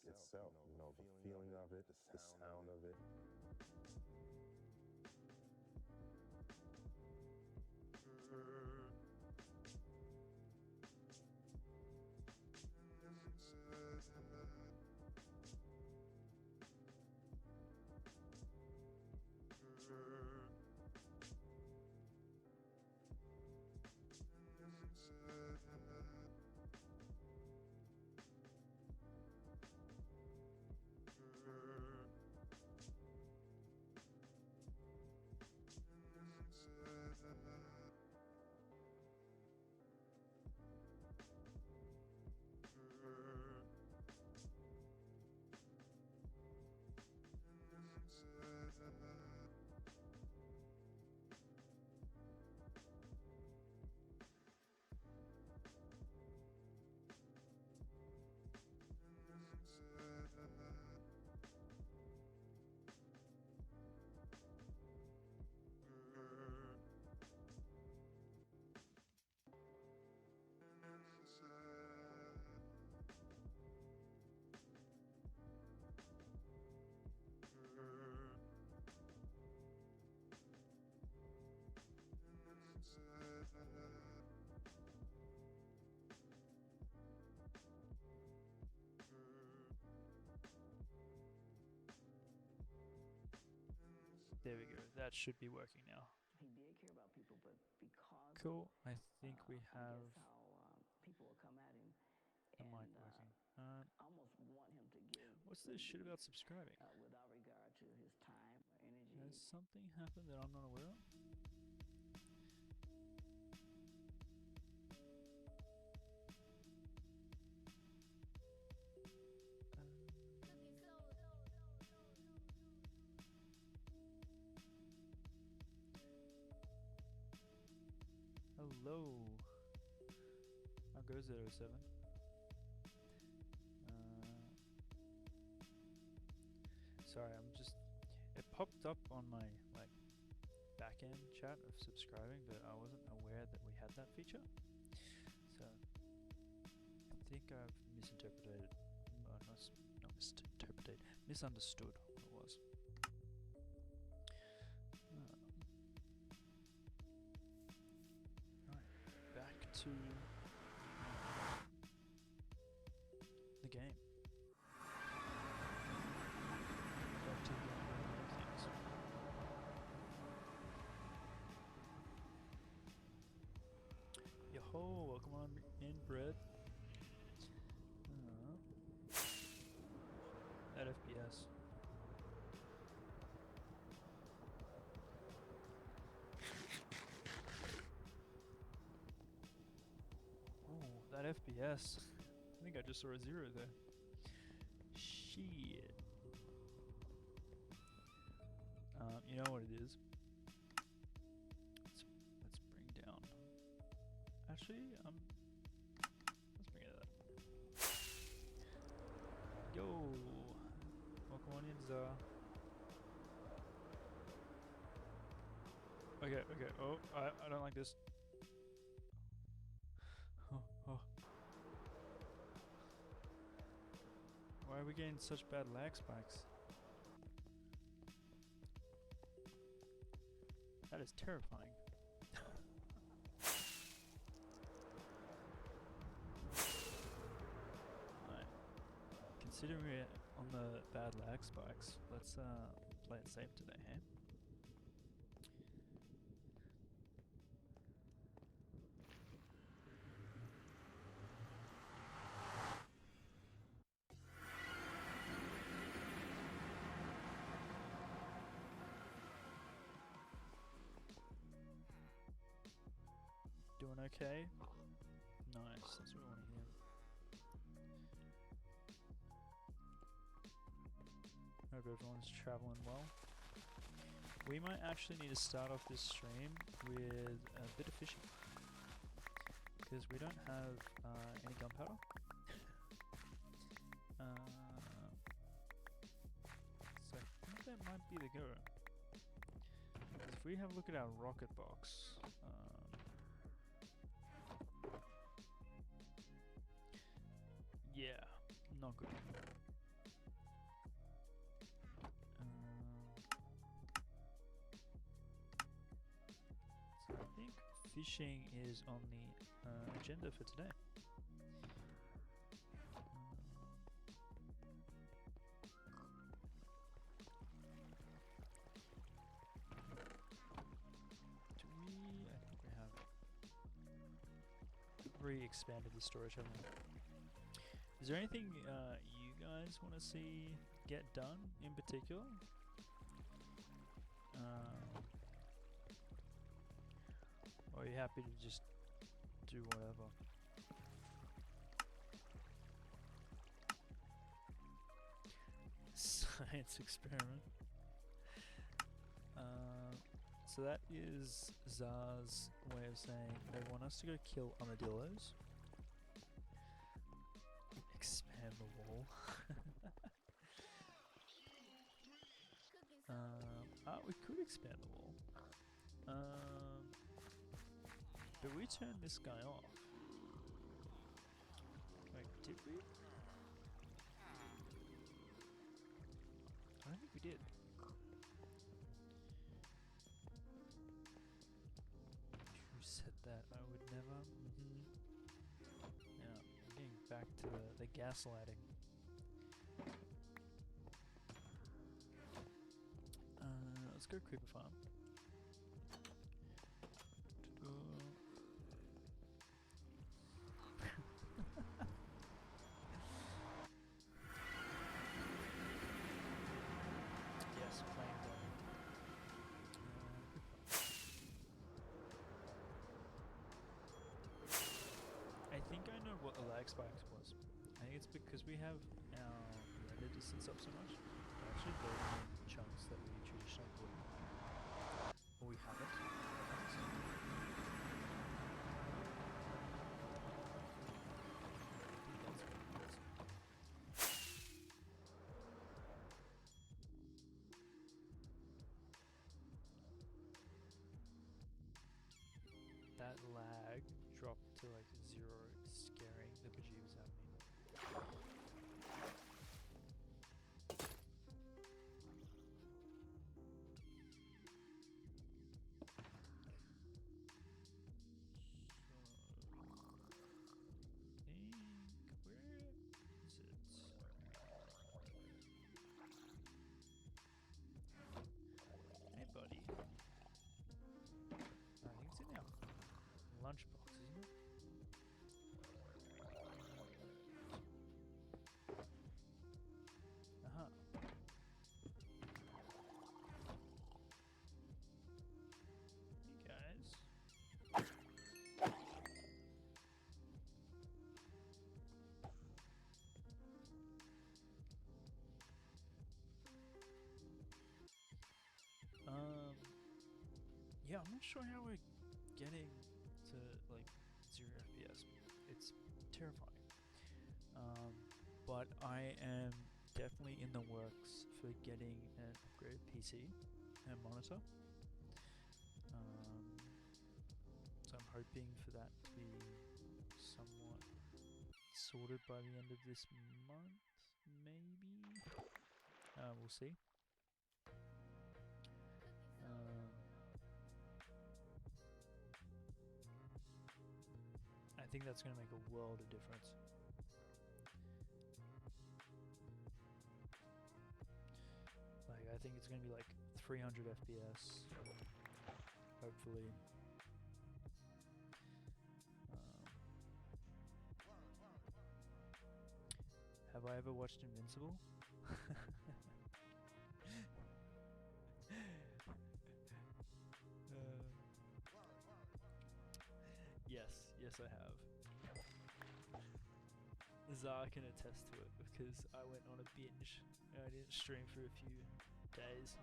itself, you know, the feeling of it, the sound of it. There we go. That should be working now. He did care about people, but because cool. I think we have how people will come at him, the mic working. almost want him to give. What's this shit about subscribing? Without regard to his time or energy. Has something happened that I'm not aware of? Hello. How goes it, 07? Sorry, it popped up on my back-end chat of subscribing, but I wasn't aware that we had that feature. So I think I've misinterpreted, misunderstood what it was. Right, back to the game. Back to the things. Yo-ho, welcome on in, Bread. That FPS. Oh, that FPS. I think I just saw a 0 there. Shit. You know what it is? Let's bring down. Actually, let's bring it up. Yo, welcome on in, Zara. Okay. Oh, I don't like this. Oh. Why are we getting such bad lag spikes? That is terrifying. Alright. Considering we're on the bad lag spikes, let's play it safe today, hey? Doing okay? Nice, that's what we want to hear. Hope everyone's traveling well. We might actually need to start off this stream with a bit of fishing, because we don't have any gunpowder. So I think that might be the go. If we have a look at our rocket box, yeah, not good. fishing is on the agenda for today. Do we? I think we have re-expanded the storage, haven't we? Is there anything you guys want to see get done in particular? Or are you happy to just do whatever? Science experiment. So that is Zar's way of saying they want us to go kill armadillos. Expand the wall. We could expand the wall. But we turned this guy off. Wait, did we? I don't think we did. Who said that? I would never. Yeah, I'm getting back to the gaslighting. Let's go creeper farm. Yes, playing that. I think I know what the lag spikes was. I think it's because we have our render distance up so much. We're actually building in chunks that we traditionally wouldn't. Or we haven't. That lag dropped to like 0, scaring the bejeebus out of me. Hey buddy. I think it's in our lunchbox, isn't it? Aha. Hey guys. Yeah, I'm not sure how we're getting to like 0 FPS. It's terrifying. But I am definitely in the works for getting an upgraded PC and monitor. So I'm hoping for that to be somewhat sorted by the end of this month, maybe. We'll see. I think that's going to make a world of difference. Like, I think it's going to be like 300 FPS, hopefully. Have I ever watched Invincible? Yes, I have. Zara can attest to it because I went on a binge and I didn't stream for a few days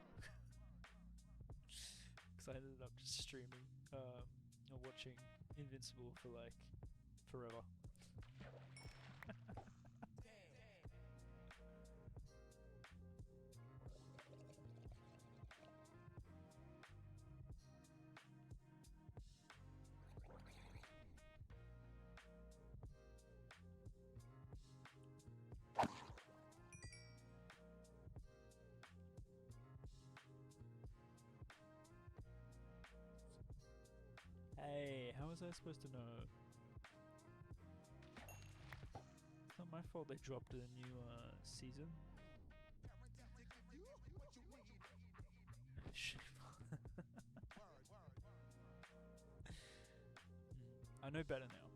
because I ended up just streaming or watching Invincible for like forever. Hey, How was I supposed to know? It's not my fault they dropped a new season. Shit. I know better now.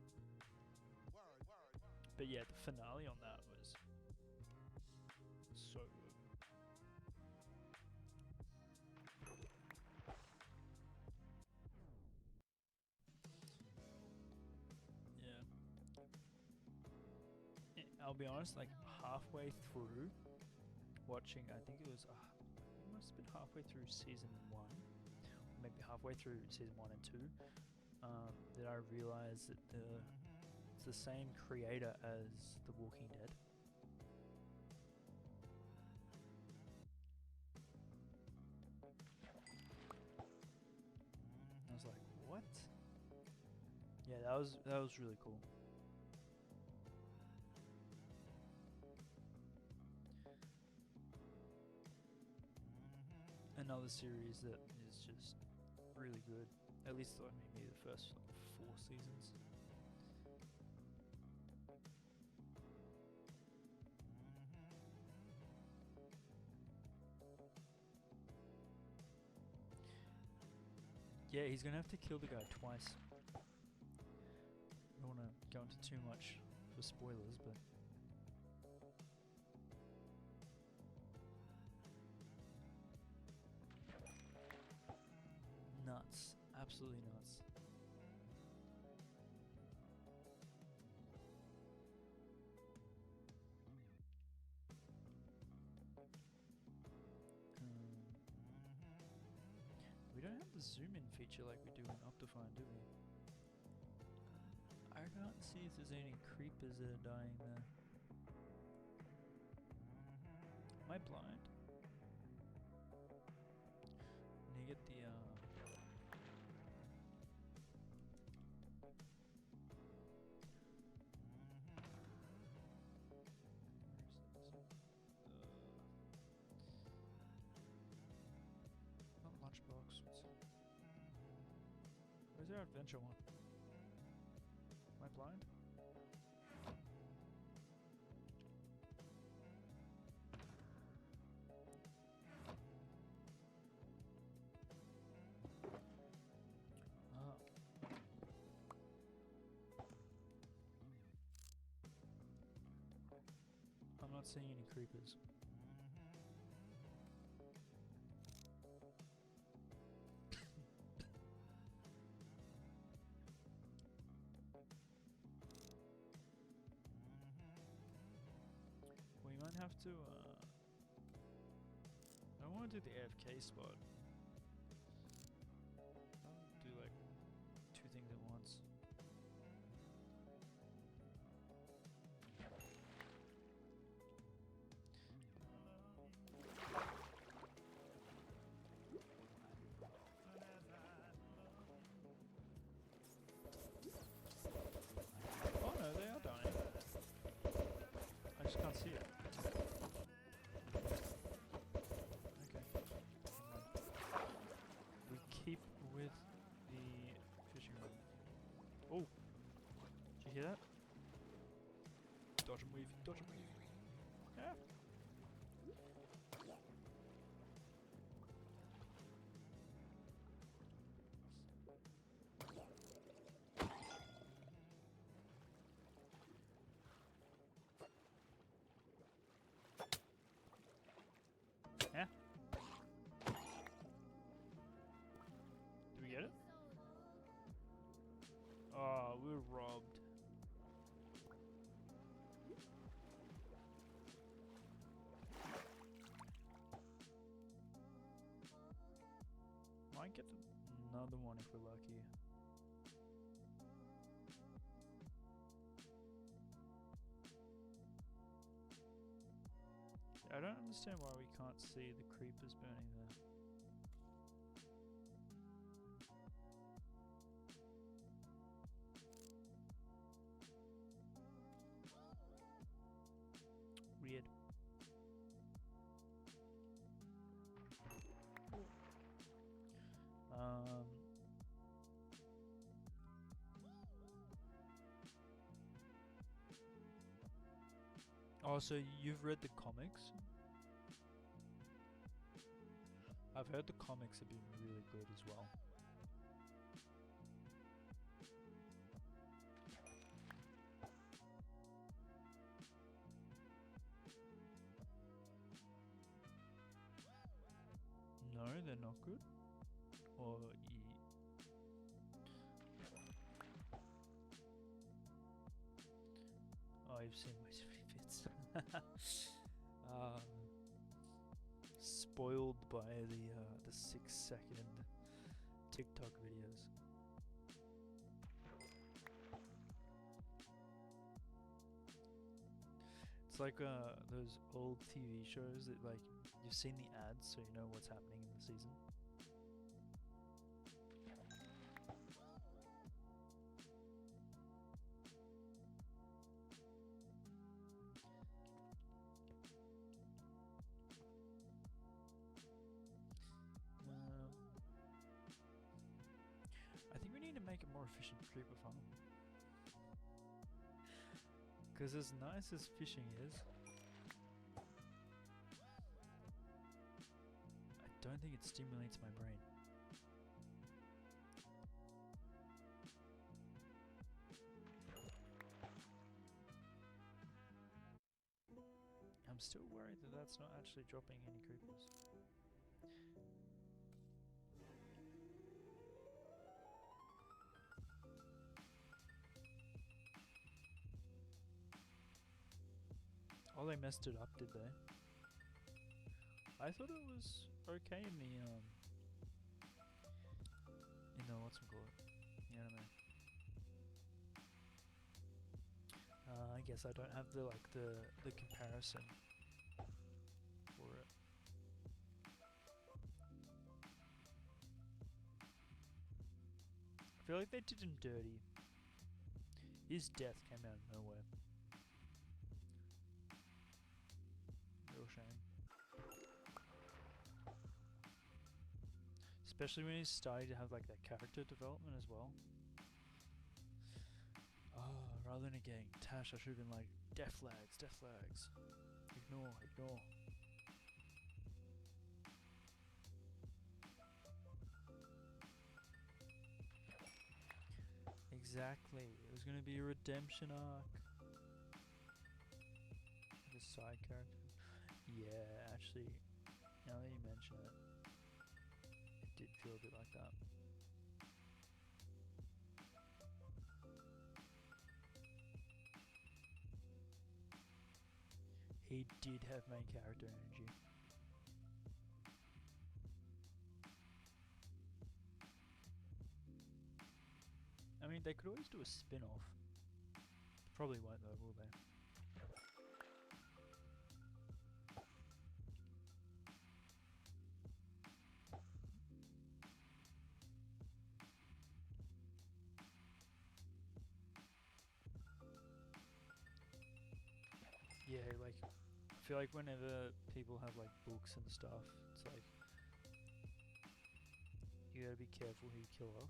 But yeah, the finale on that was so good. Yeah. I'll be honest, like halfway through watching, I think it was, it must have been halfway through season 1, or maybe halfway through season 1 and 2, that I realized that it's the same creator as The Walking Dead. I was like, what? Yeah, that was really cool. Another series that is just really good. At least maybe the first like 4 seasons. Yeah, he's gonna have to kill the guy twice. I don't want to go into too much for spoilers, but nuts, absolutely nuts. We don't have the zoom in feature like we do in Optifine, do we? I can't see if there's any creepers that are dying there. Am I blind? Can you get the not lunchbox. Where's our adventure one? Am I blind? I'm not seeing any creepers. We might have to, I want to do the AFK spot. I'll do like 2 things at once. Oh no, they are dying. I just can't see it. Okay. We keep with the fishing rod. Oh! Did you hear that? Dodge and weave, dodge and weave. Yeah. Yeah. Did we get it? Oh, we were robbed. Might get another one if we're lucky. I don't understand why we can't see the creepers burning there. Weird. Oh, so you've read the comics? I've heard the comics have been really good as well. No, they're not good. Or oh, you've seen way too many bits. Spoiled by the 6-second TikTok videos. It's like those old TV shows that like you've seen the ads, so you know what's happening in the season. I think we need to make a more efficient creeper farm. Because as nice as fishing is, I don't think it stimulates my brain. I'm still worried that that's not actually dropping any creepers. Oh, they messed it up, did they? I thought it was okay in the whatchamacallit, the anime. I guess I don't have the comparison for it. I feel like they did him dirty. His death came out of nowhere. Real shame. Especially when he's starting to have like that character development as well. Oh, rather than getting Tash, I should have been like, death flags, death flags. Ignore, ignore. Exactly. It was going to be a redemption arc. Like a side character. Yeah, actually, now that you mention it, it did feel a bit like that. He did have main character energy. I mean, they could always do a spin-off. Probably won't though, will they? Yeah, like, I feel like whenever people have like books and stuff, it's like, you gotta be careful who you kill off.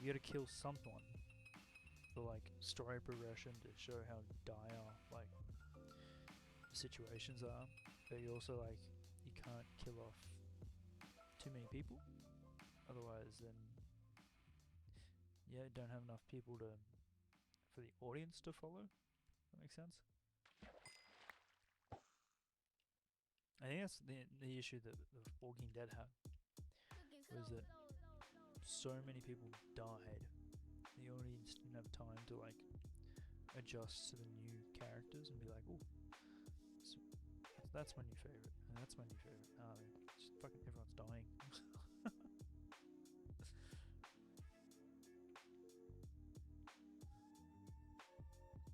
You gotta kill someone for like story progression to show how dire like the situations are, but you also like, you can't kill off too many people, otherwise then yeah, don't have enough people to for the audience to follow. That makes sense. I think that's the issue that the Walking Dead had, was that so many people died. The audience didn't have time to like adjust to the new characters and be like, oh, that's my new favorite, and that's my new favorite. Just fucking everyone's dying.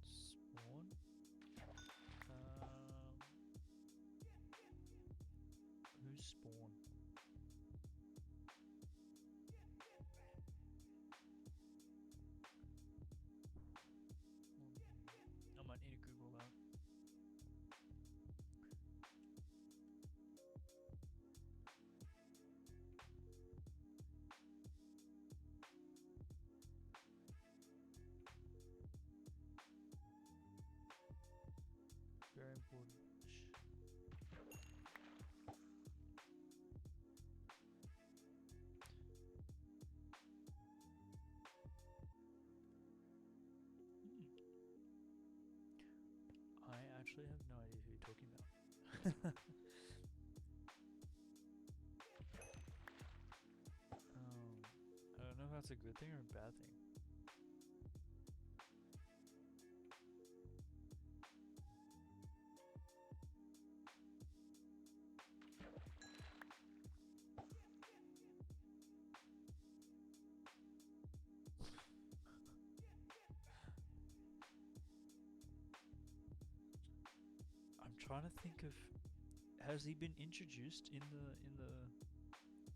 Spawn. Who's Spawn? I might need to Google that. very important. I actually have no idea who you're talking about. I don't know if that's a good thing or a bad thing. I'm trying to think of, has he been introduced in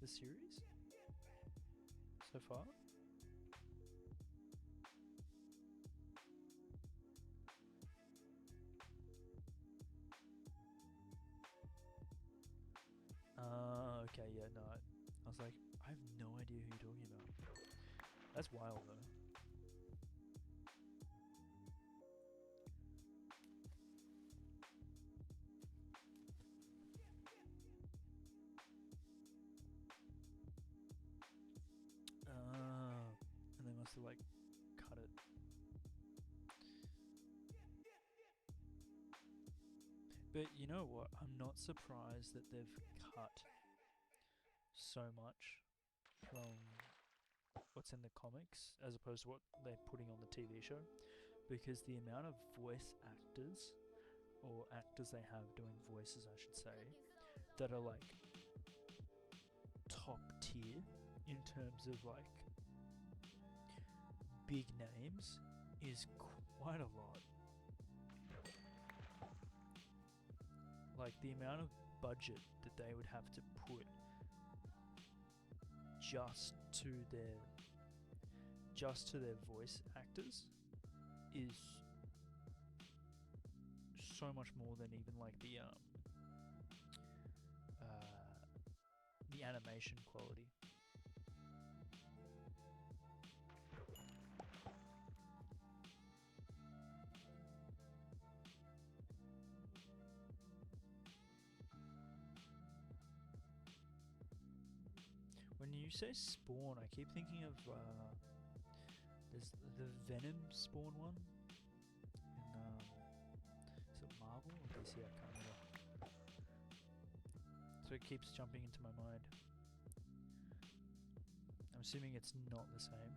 the series so far? Okay, yeah, no. I was like, I have no idea who you're talking about. That's wild, though. And they must have, like, cut it. But you know what? I'm not surprised that they've cut so much from what's in the comics as opposed to what they're putting on the TV show, because the amount of voice actors, or actors they have doing voices I should say, that are like top tier in terms of like big names is quite a lot. Like the amount of budget that they would have to put just to their voice actors is so much more than even like the animation quality. When you say Spawn, I keep thinking of there's the Venom Spawn one in is it Marvel or DC? I can't remember. So it keeps jumping into my mind. I'm assuming it's not the same.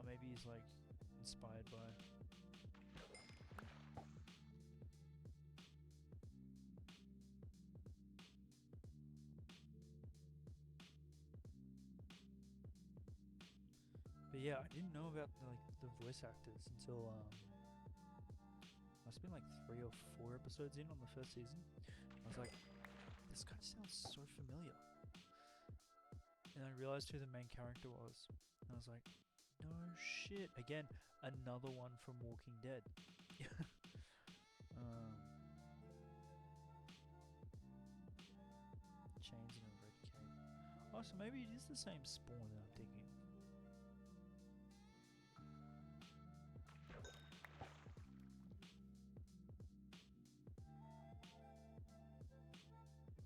Maybe he's like inspired by. But yeah, I didn't know about the voice actors until must have been like 3 or 4 episodes in on the first season. I was like, this guy sounds so familiar, and I realized who the main character was. And I was like, no shit. Again, another one from Walking Dead. Chains and a red cape. Oh, so maybe it is the same Spawn that I'm thinking.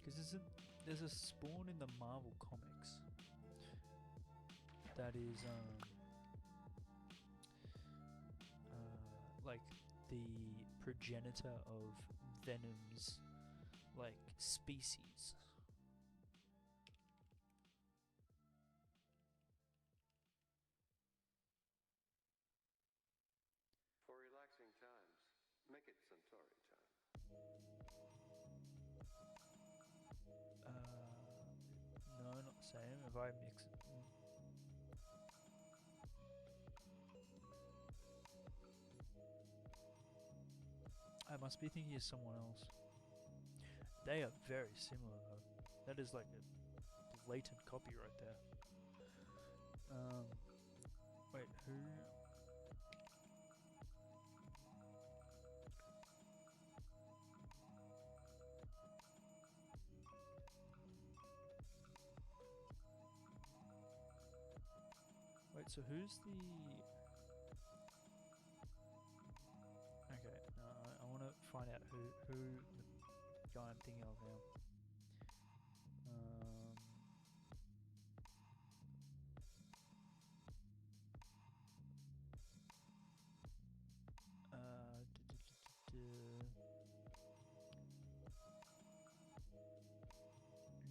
Because there's a Spawn in the Marvel comics that is like the progenitor of Venom's like species. For relaxing times, make it Centauri time. No, not the same. If I mix it. I must be thinking of someone else. They are very similar though. That is like a blatant copy right there. Wait, who? Wait, so who's the... Okay, I want to find out who the guy I'm thinking of now.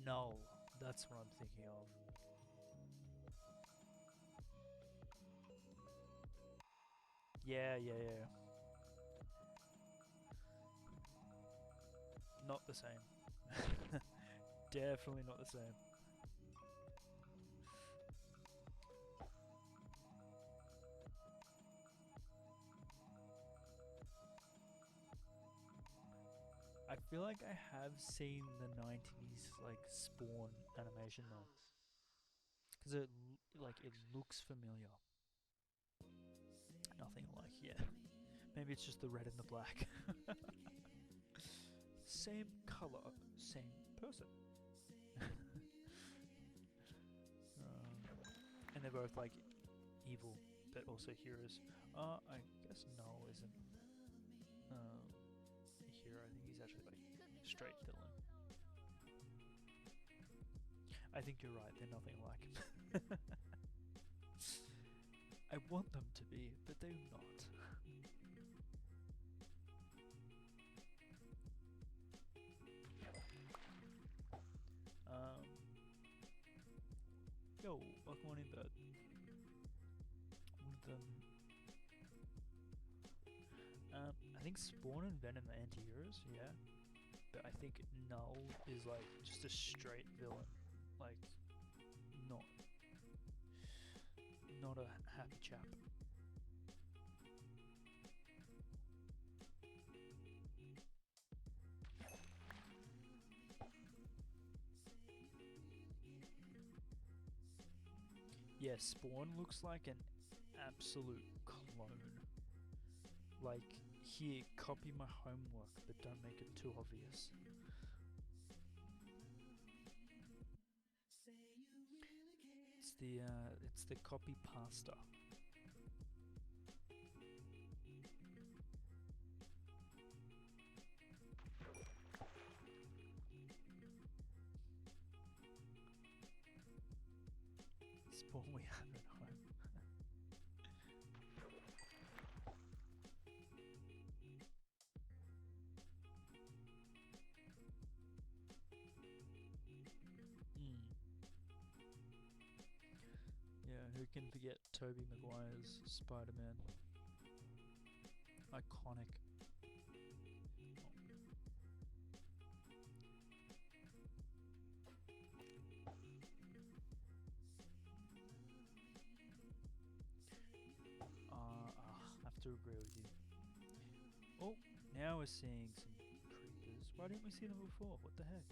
No, that's what I'm thinking of. Yeah. Not the same. Definitely not the same. I feel like I have seen the 90s like Spawn animation though, because it looks familiar. Nothing like, yeah. Maybe it's just the red and the black. Same color, same person. And they're both like evil, but also heroes. I guess Null isn't a hero. I think he's actually like straight villain. I think you're right. They're nothing alike. I want them to be, but they're not. Yo, welcome on in, bud. I think Spawn and Venom are anti-heroes, yeah. But I think Null is like just a straight villain, like not a happy chap. Yeah, Spawn looks like an absolute clone. Like, here, copy my homework, but don't make it too obvious. It's the copy pasta. Spawn we have at home. Yeah, who can forget Tobey Maguire's Spider-Man? Iconic. I have to agree with you. Oh, now we're seeing some creepers. Why didn't we see them before? What the heck?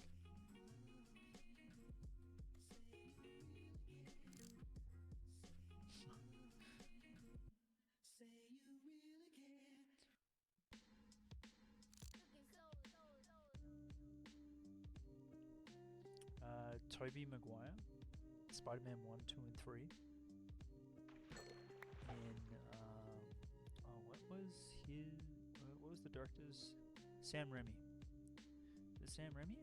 Tobey Maguire, Spider-Man 1, 2 and 3. In what was the director's? Sam Raimi. Is it Sam Raimi?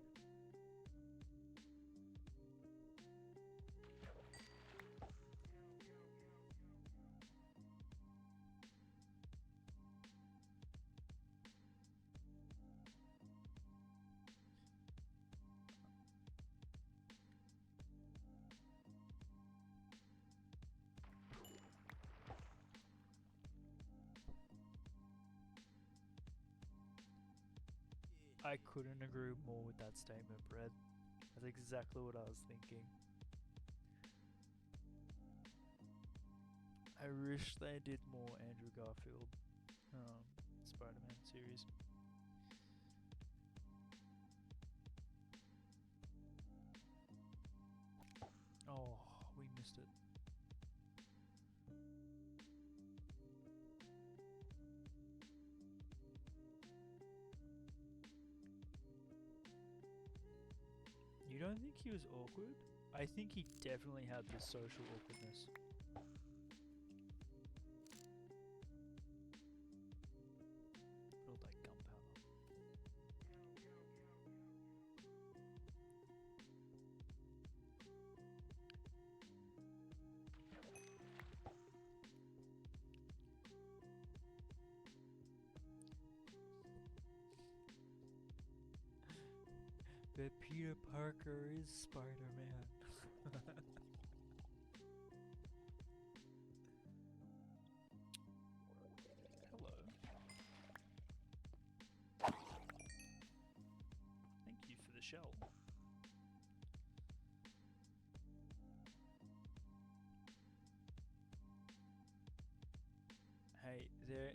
I couldn't agree more with that statement, Brad. That's exactly what I was thinking. I wish they did more Andrew Garfield Spider-Man series. Oh, we missed it. You don't think he was awkward? I think he definitely had the social awkwardness. that Peter Parker is Spider-Man. Hello. Thank you for the shell. Hey,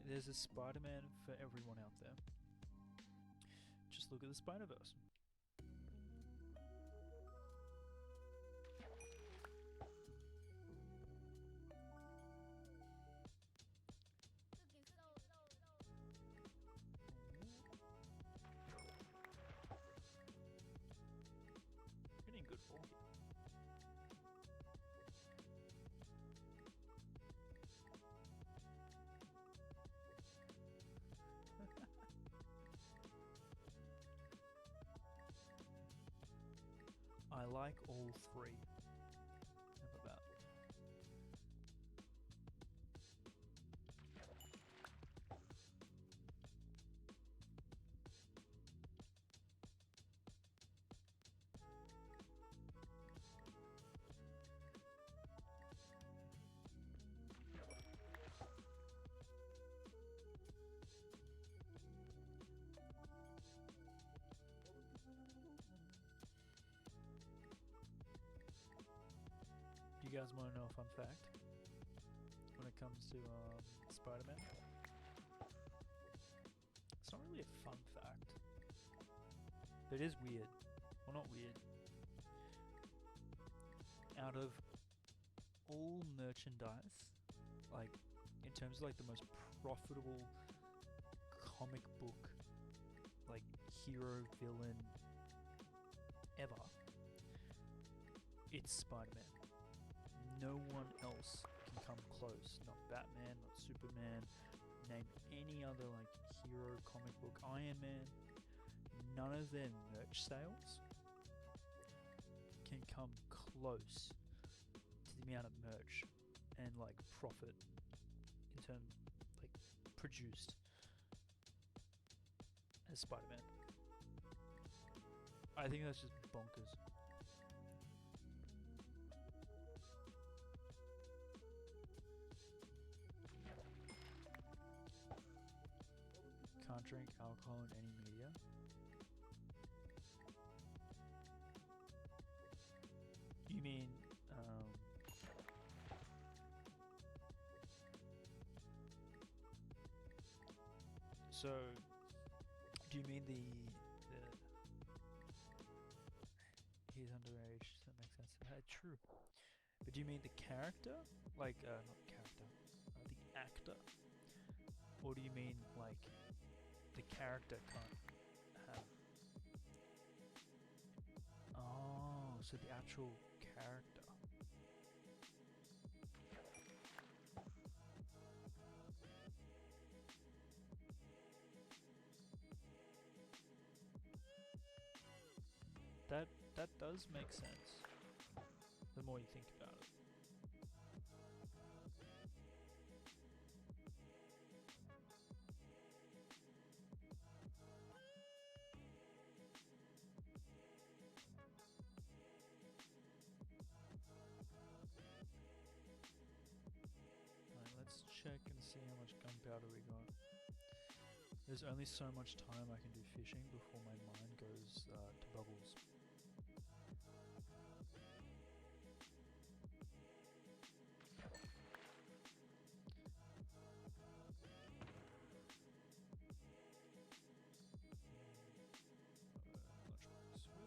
there's a Spider-Man for everyone out there. Just look at the Spider-Verse. Getting good for you. I like all three. How about that? You guys want to know a fun fact when it comes to Spider-Man? It's not really a fun fact, but it is weird. Well, not weird. Out of all merchandise, like in terms of like the most profitable comic book, like hero villain ever, it's Spider-Man. No one else can come close. Not Batman, not Superman. Name any other like hero comic book. Iron Man. None of their merch sales can come close to the amount of merch and like profit in terms like produced as Spider-Man. I think that's just bonkers. Can't drink alcohol in any media. You mean, so, do you mean the he's underage, so that makes sense. True. But do you mean the character? Like, not character, the actor? Or do you mean, like, the character can't have... Oh, so the actual character. That does make sense, the more you think about it. Alright, let's check and see how much gunpowder we got. There's only so much time I can do fishing before my mind goes to bubbles.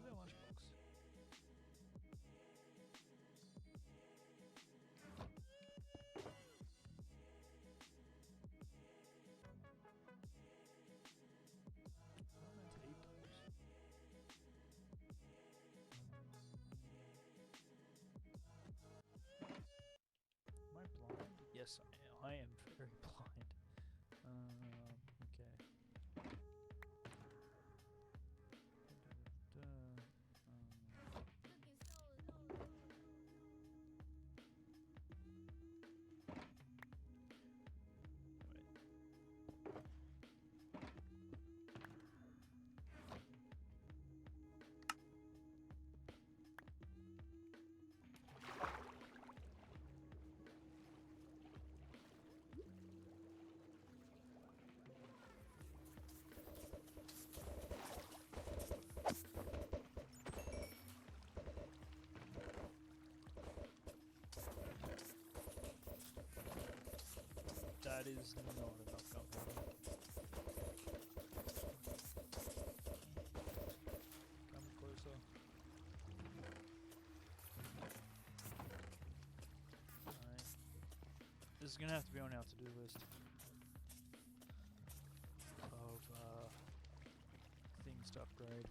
Lunchbox. Where's their lunchbox? I'm not meant to eat those. Am I blind? Yes, I am. I am very blind. Okay. is not enough gunpowder. Come closer. Alright. This is gonna have to be on our to-do list of things to upgrade.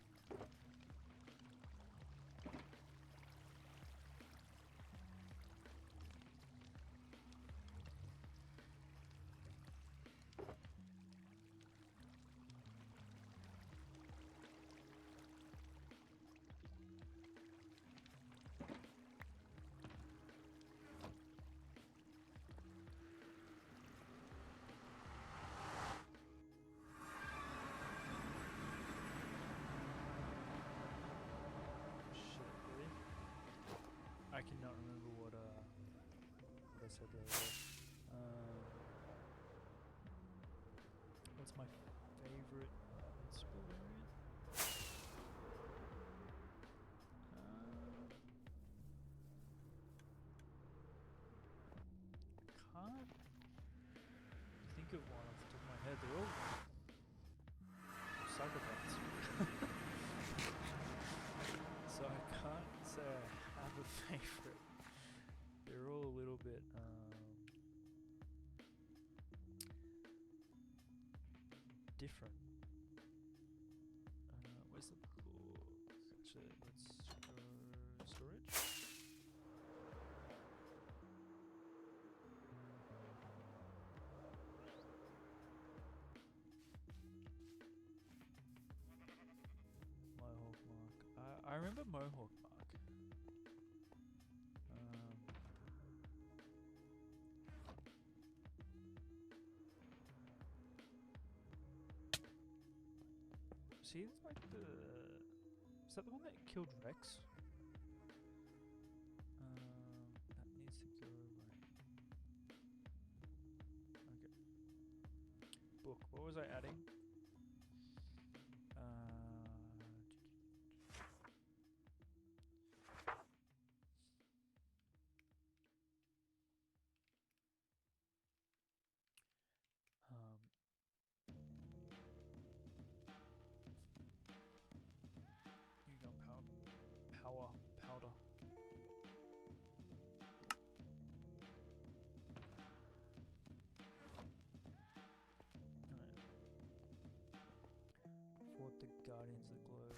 I cannot remember what I said the other day. What's my favorite spell variant? Can't think of one off the top of my head. They're all psychopaths. So I can't say I have a favorite. They're all a little bit different. Where's the book? Actually, let's go storage. Mohawk Mark. I remember Mohawk Mark. See, it's like the... Is that the one that killed Rex? That needs to go away. Okay. Book. What was I adding? Powder. Fought the Guardians of the Globe.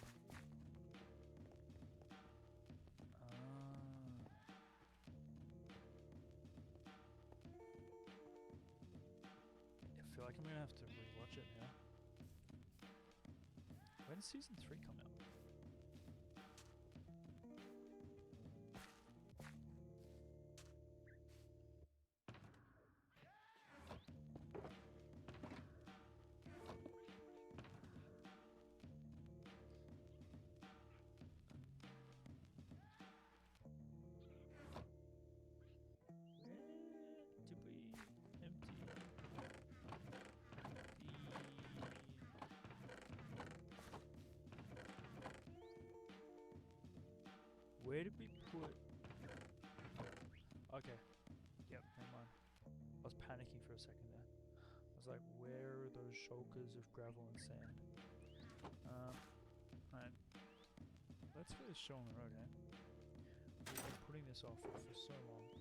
I feel like I'm gonna have to rewatch it now. When does season 3 come out? Where did we put... Okay. Yep, never mind. I was panicking for a second there. I was like, where are those shulkers of gravel and sand? Alright. Let's get this show on the road, eh? We've been putting this off for so long.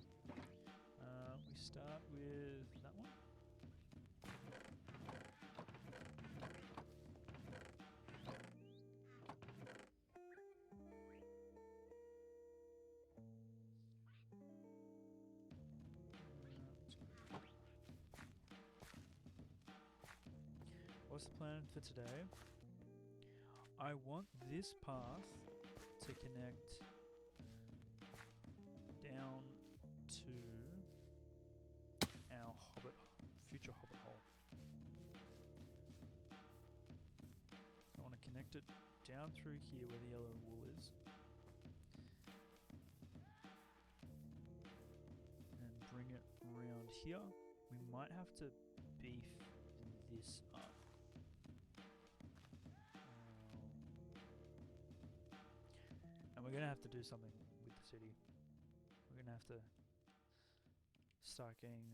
We start with that one. What's the plan for today? I want this path to connect down to our future hobbit hole. I want to connect it down through here where the yellow wool is. And bring it around here. We might have to beef this up. And we're going to have to do something with the city. We're going to have to start getting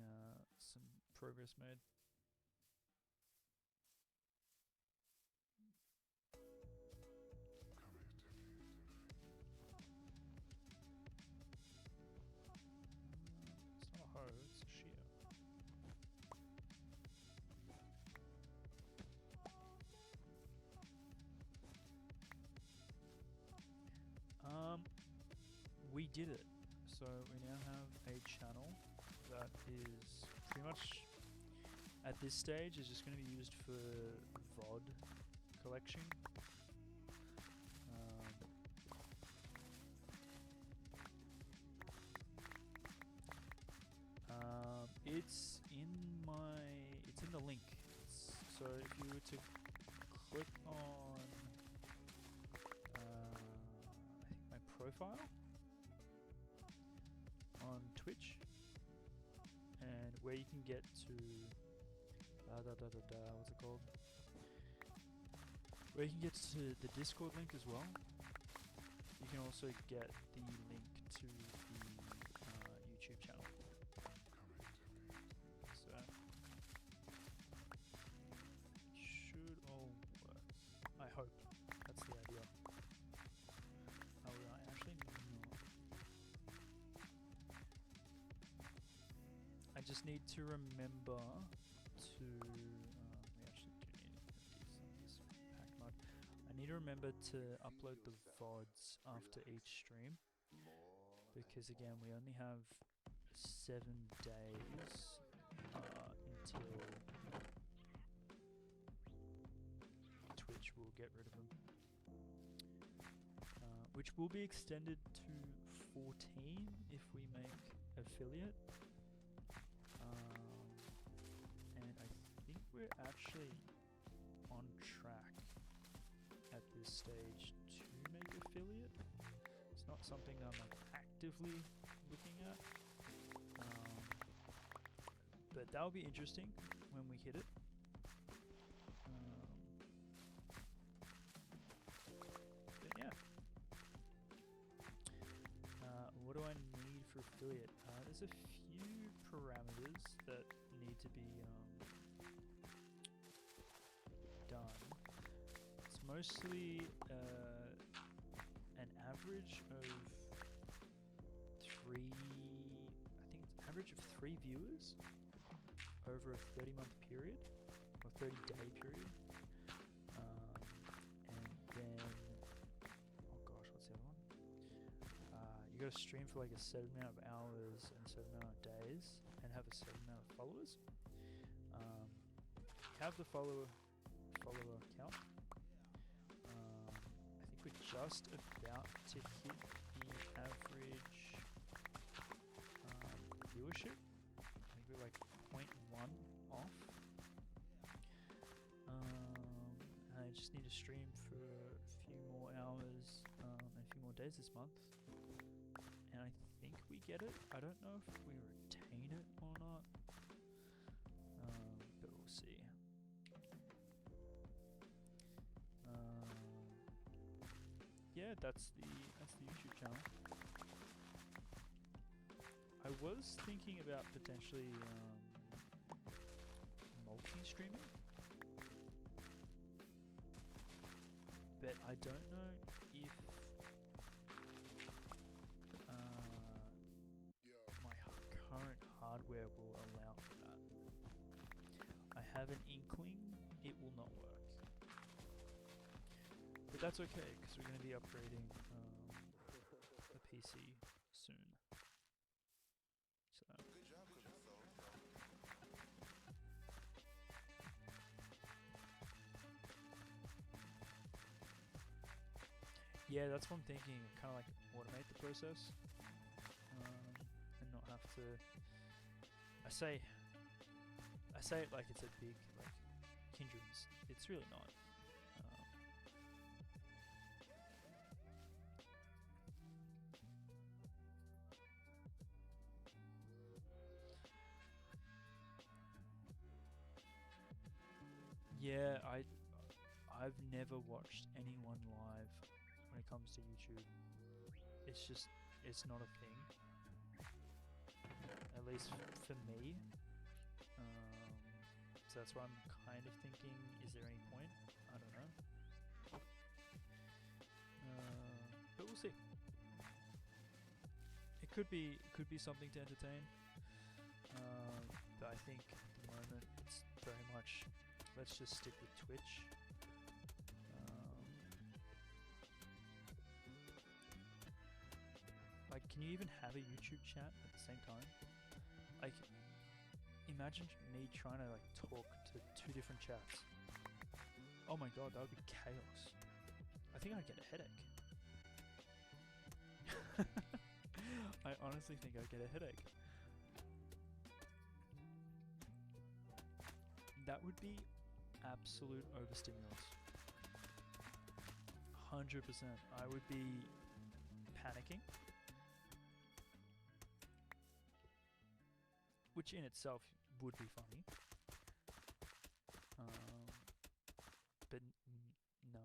some progress made. It's not a hoe, it's a shear. We did it. So we now have a channel that is pretty much at this stage is just going to be used for VOD collection. It's in the link. So if you were to click on I think my profile on Twitch, and where you can get to what's it called? Where you can get to the Discord link as well. You can also get the link to the YouTube channel. So should all work. I hope. That's the idea. Oh, I actually not. I just need to remember to. We actually do need to do this pack mod. I need to remember to upload the VODs after each stream, because again we only have 7 days until Twitch will get rid of them, which will be extended to 14 if we make affiliate. And I think we're actually on track at this stage to make affiliate. It's not something I'm like actively looking at, but that'll be interesting when we hit it. But yeah, what do I need for affiliate? There's a few parameters that need to be done. It's mostly an average of 3, I think it's an average of 3 viewers over a 30-month period, or 30-day period. And then, oh gosh, what's the other one? You gotta stream for like a certain amount of hours and a certain amount of days, and have a certain amount of followers. Have the follower count. I think we're just about to hit the average viewership. I think we're like 0.1 off. And I just need to stream for a few more hours and a few more days this month. And I think we get it. I don't know if we retain it or not. But we'll see. Yeah, that's the YouTube channel. I was thinking about potentially multi-streaming, but I don't know if my current hardware will allow for that. I have an inkling it will not work. But that's okay, because we're going to be upgrading a PC soon. So. Yeah, that's what I'm thinking. Kind of like automate the process, and not have to. I say it like it's a big hindrance. It's really not. Yeah, I've never watched anyone live when it comes to YouTube. It's not a thing. At least for me. So that's why I'm kind of thinking, is there any point? I don't know. But we'll see. It could be something to entertain. But I think at the moment it's very much, let's just stick with Twitch. Like, can you even have a YouTube chat at the same time? Like, imagine me trying to like talk to 2 different chats. Oh my god, that would be chaos. I think I'd get a headache. I honestly think I'd get a headache. That would be absolute overstimulus. 100%. I would be panicking. Which in itself would be funny. But no,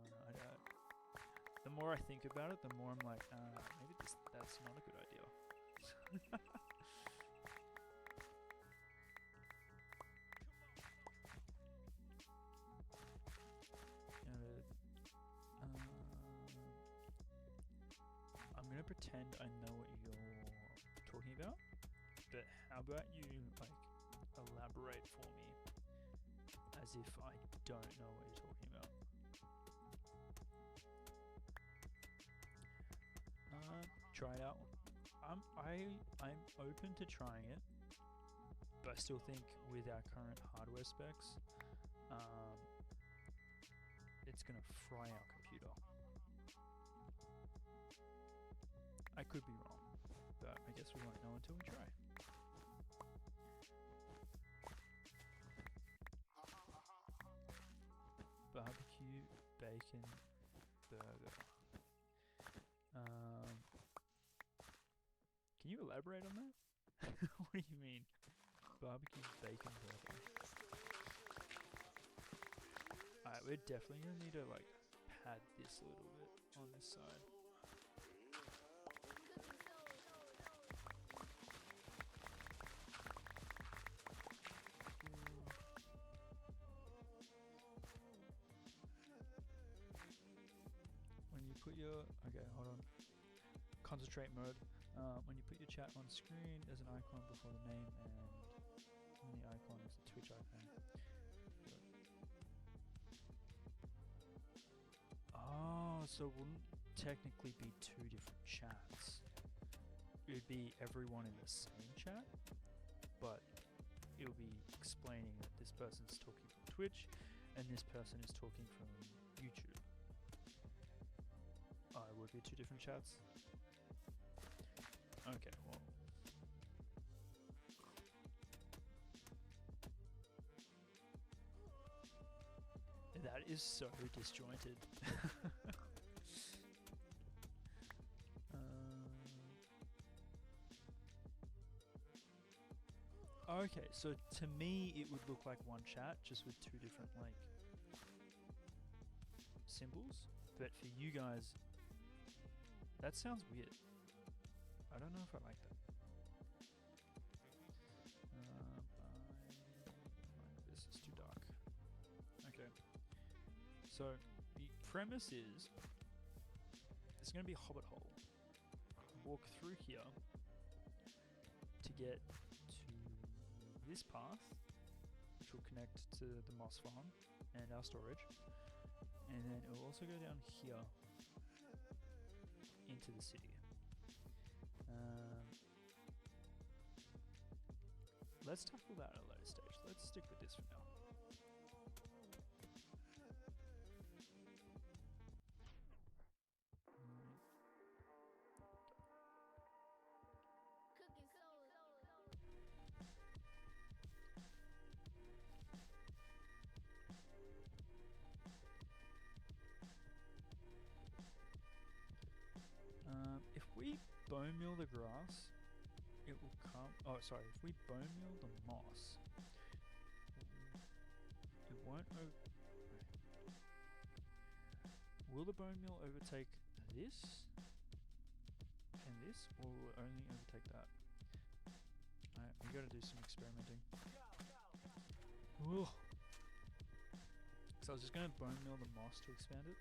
the more I think about it, the more I'm like, maybe that's not a good idea. I'm gonna pretend I know what you're talking about, but how about you like elaborate for me as if I don't know what you're talking about? Try it out. I'm open to trying it, but I still think with our current hardware specs, it's gonna fry our computer. I could be wrong, but I guess we won't know until we try. Barbecue bacon burger. Can you elaborate on that? What do you mean? Barbecue bacon burger. Alright, we're definitely gonna need to like pad this a little bit on this side. When you put your... Okay, hold on. Concentrate mode. When you put your chat on screen, there's an icon before the name, and the icon is the Twitch icon. Oh, so it wouldn't technically be 2 different chats. It would be everyone in the same chat, but it will be explaining that this person's talking from Twitch, and this person is talking from YouTube. Oh, it would be 2 different chats? Okay, well. That is so disjointed. Okay, so to me it would look like one chat, just with 2 different like symbols. But for you guys, that sounds weird. I don't know if I like that. This is too dark. Okay. So the premise is there's going to be a hobbit hole. Walk through here to get to this path, which will connect to the moss farm and our storage, and then it will also go down here into the city. Let's tackle that at a later stage. Let's stick with this for now. If we bone meal the grass, it will come... Oh, sorry. If we bone meal the moss, it won't... Will the bone meal overtake this and this, or will it only overtake that? Alright, we gotta do some experimenting. Ooh, So I was just going to bone meal the moss to expand it,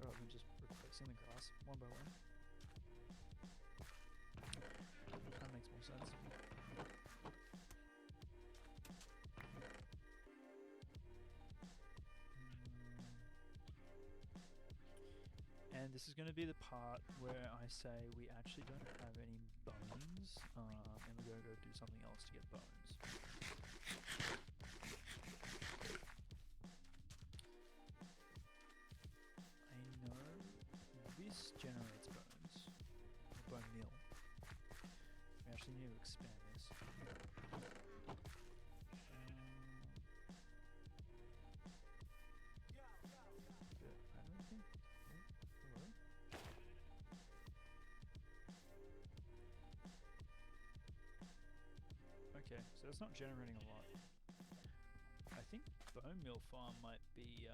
rather than just replacing the grass one by one. Kind of makes more sense. And this is going to be the part where I say we actually don't have any bones, and we're going to go do something else to get bones. I know this generates bones, or bone meal. We actually need to expand this. But I don't think. Hello? Okay, so it's not generating a lot. I think bone meal farm might be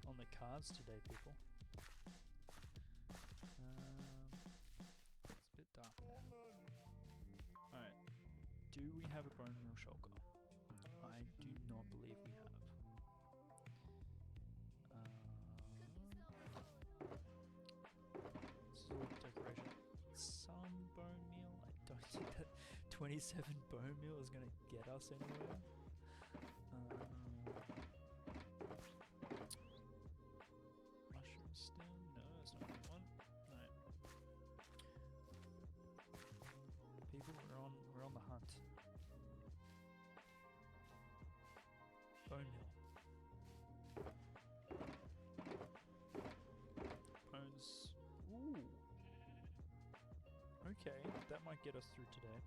on the cards today, people. It's a bit dark now. Alright, do we have a bone meal shulker? I do not believe we have. This is all decoration. Some bone meal. I don't think that 27 bone meal is going to get us anywhere. Mushroom stem? No, it's not that one. No. People, we're on the hunt. Bone meal. Bones. Ooh. Okay, that might get us through today.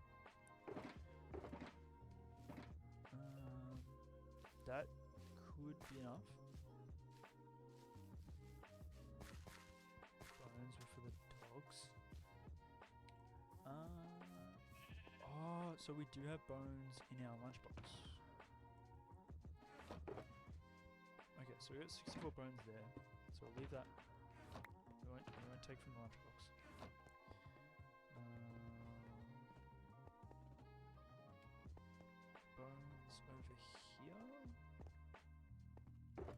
That could be enough. Bones were for the dogs. Oh, so we do have bones in our lunchbox. Okay, so we got 64 bones there. So we'll leave that. We won't take from the lunchbox. Bones over here. Nope.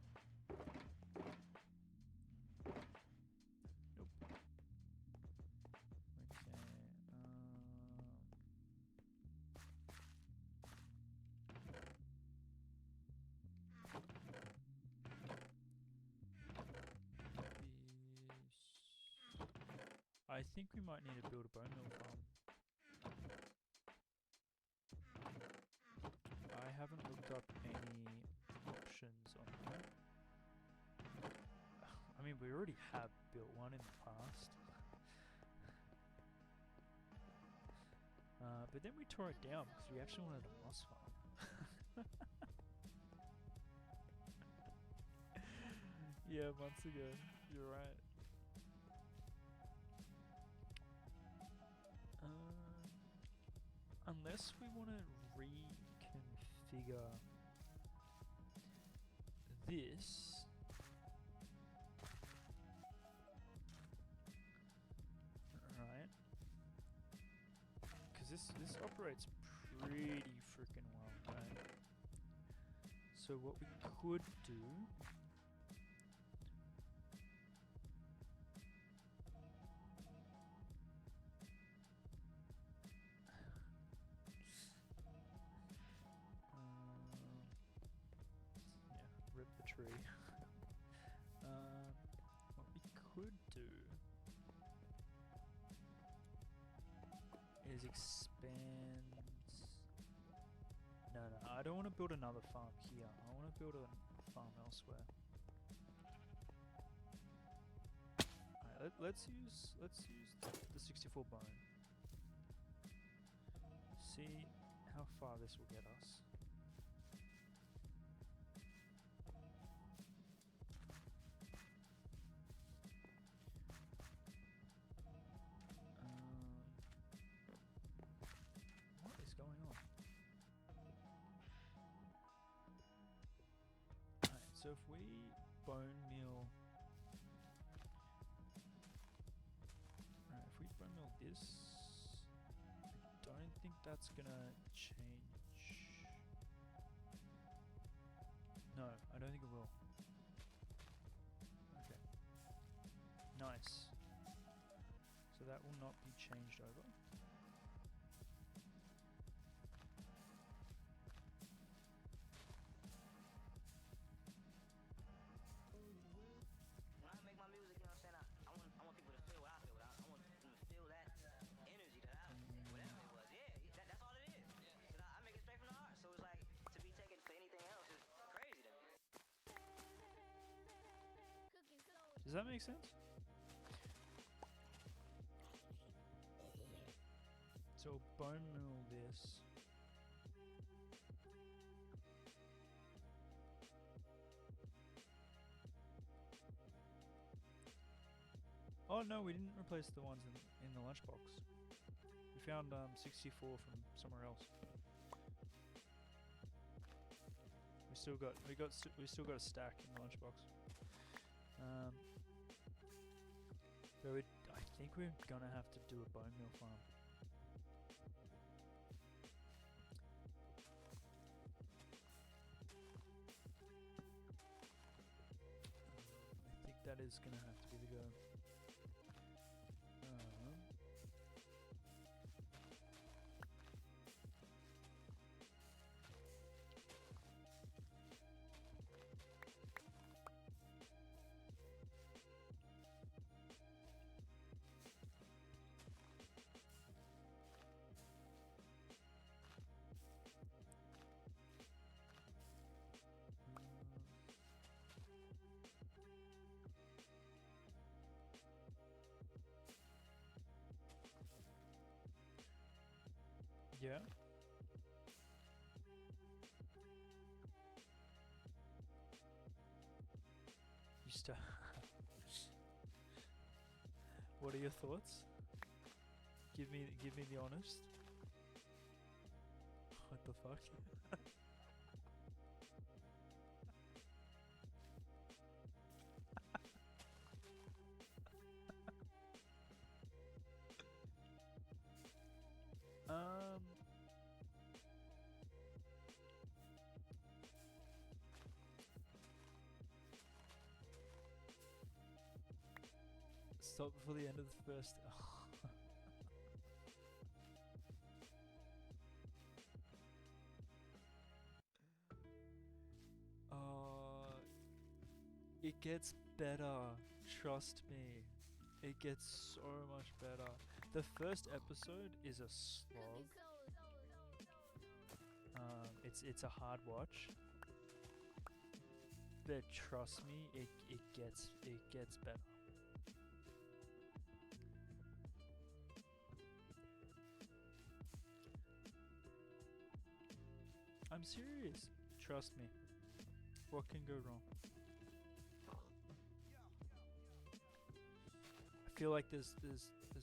I think we might need to build a bone meal farm. I haven't looked up any options on that. I mean, we already have built one in the past. But then we tore it down because we actually wanted a moss farm. Yeah, months ago. You're right. Unless we want to reconfigure this. Right. Because this operates pretty freaking well, right? So what we could do rip the tree. What we could do is expand. No, I don't want to build another farm here. I want to build a farm elsewhere. Alright, let's use the 64 bone. See how far this will get us. What is going on? Alright, so if we bone meal... Alright, if we bone meal this... I don't think that's gonna change... I don't think it will. Okay. Nice. So that will not be changed over. When I make my music, you know what I'm saying? I want people to feel what I feel. I want them to feel that energy that I, whatever it was. Yeah, that's all it is. 'Cause I make it straight from the heart. So it's like, to be taken for anything else is crazy to me. Does that make sense? So bone mill this. Oh no, we didn't replace the ones in the lunchbox. We found 64 from somewhere else. We still got a stack in the lunchbox. But I think we're gonna have to do a bone meal farm. I think that is gonna have to be the go. Yeah. You start. What are your thoughts? Give me the honest. What the fuck? Stop before the end of the first. It gets better. Trust me. It gets so much better. The first episode is a slog. It's a hard watch. But trust me, it gets better. I'm serious. Trust me. What can go wrong? I feel like there's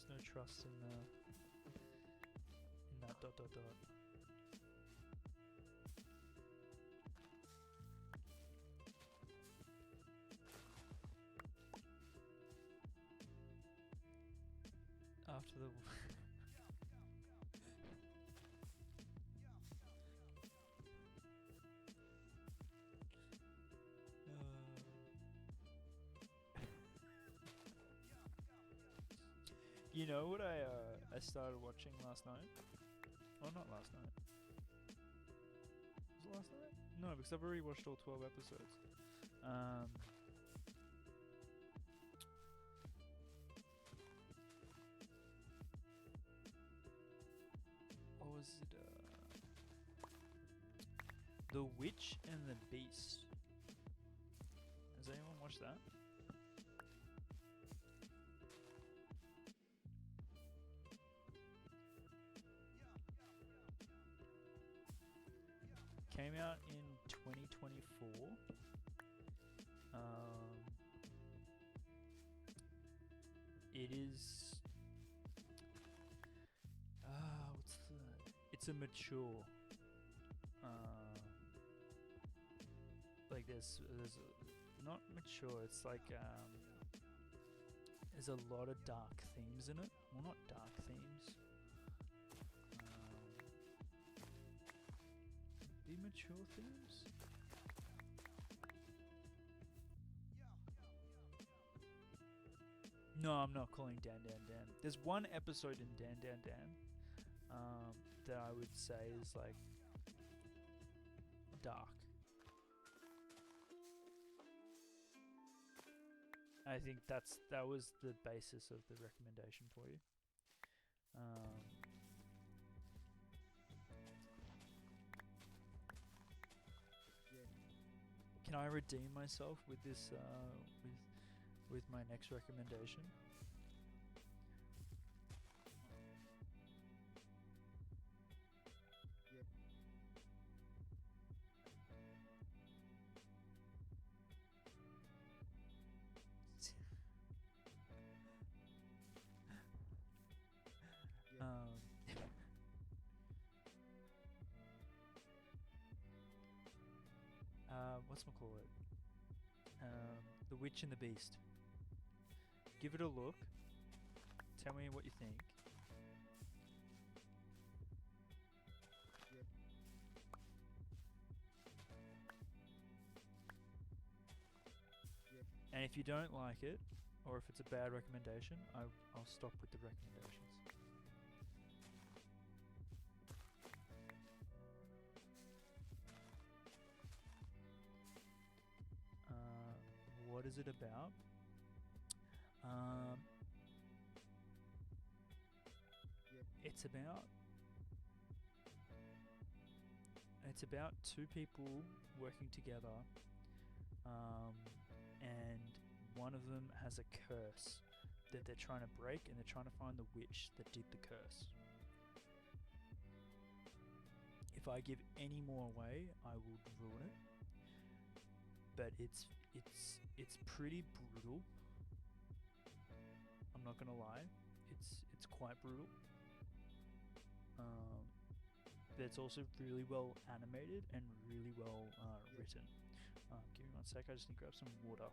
no trust in that ... After the You know what I started watching last night? Oh, not last night. Was it last night? No, because I've already watched all 12 episodes. What was it? The Witch and the Beast. Has anyone watched that? Came out in 2024. It is. It's a mature. Like there's not mature. It's like there's a lot of dark themes in it. Well, not dark themes. The mature themes? No, I'm not calling Dan Dan Dan. There's one episode in Dan Dan Dan that I would say is like dark. I think that was the basis of the recommendation for you. Can I redeem myself with this with my next recommendation? Whatchamacallit? The Witch and the Beast. Give it a look. Tell me what you think. And if you don't like it, or if it's a bad recommendation, I'll stop with the recommendations. What is it about? It's about two people working together, and one of them has a curse that they're trying to break, and they're trying to find the witch that did the curse. If I give any more away, I will ruin it. But it's pretty brutal. I'm not gonna lie, it's quite brutal. But it's also really well animated and really well written. Give me 1 sec. I just need to grab some water.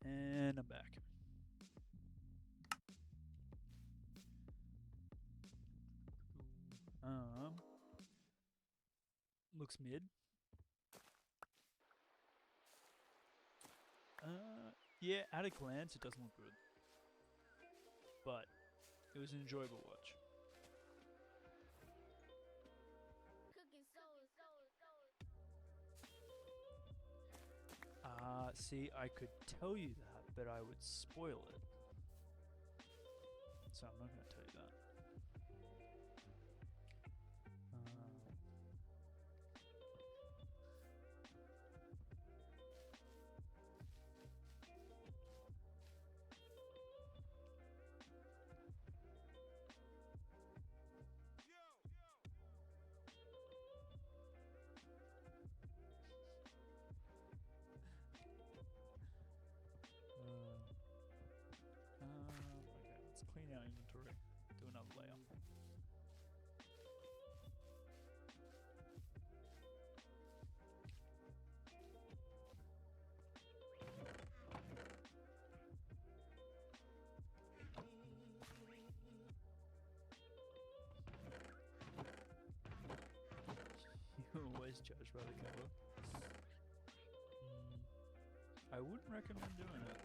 And I'm back. Looks mid. Yeah, at a glance it doesn't look good, but it was an enjoyable watch. See, I could tell you that, but I would spoil it. So I'm not going to tell you that. Okay, let's clean our inventory. Do another layer. judge by the cover. I wouldn't recommend doing it.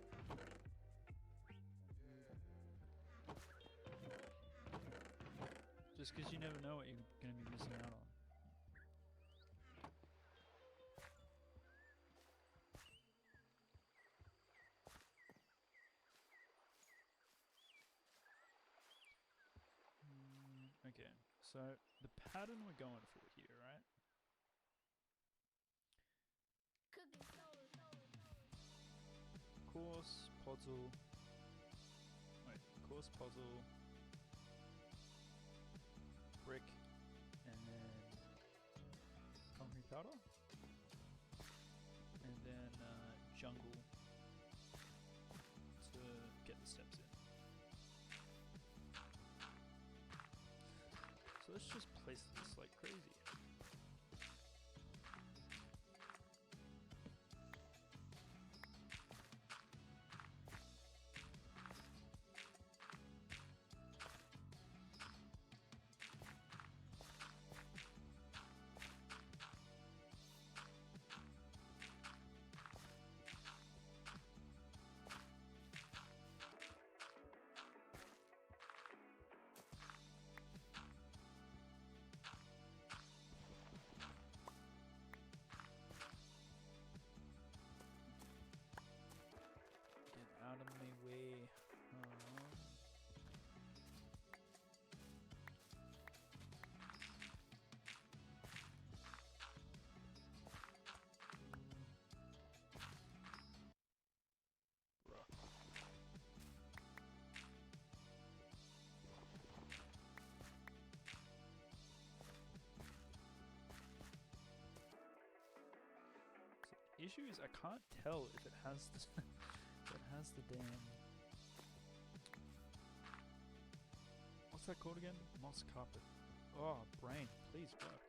Just because you never know what you're going to be missing out on. Okay, so the pattern we're going for here, right? Course, puzzle. Wait, course, puzzle, brick, and then concrete powder, and then jungle to get the steps in. So let's just place this like crazy. Out of my way. The issue is I can't tell if it has the it has the damn. What's that called again? Moss carpet. Oh, brain, please work.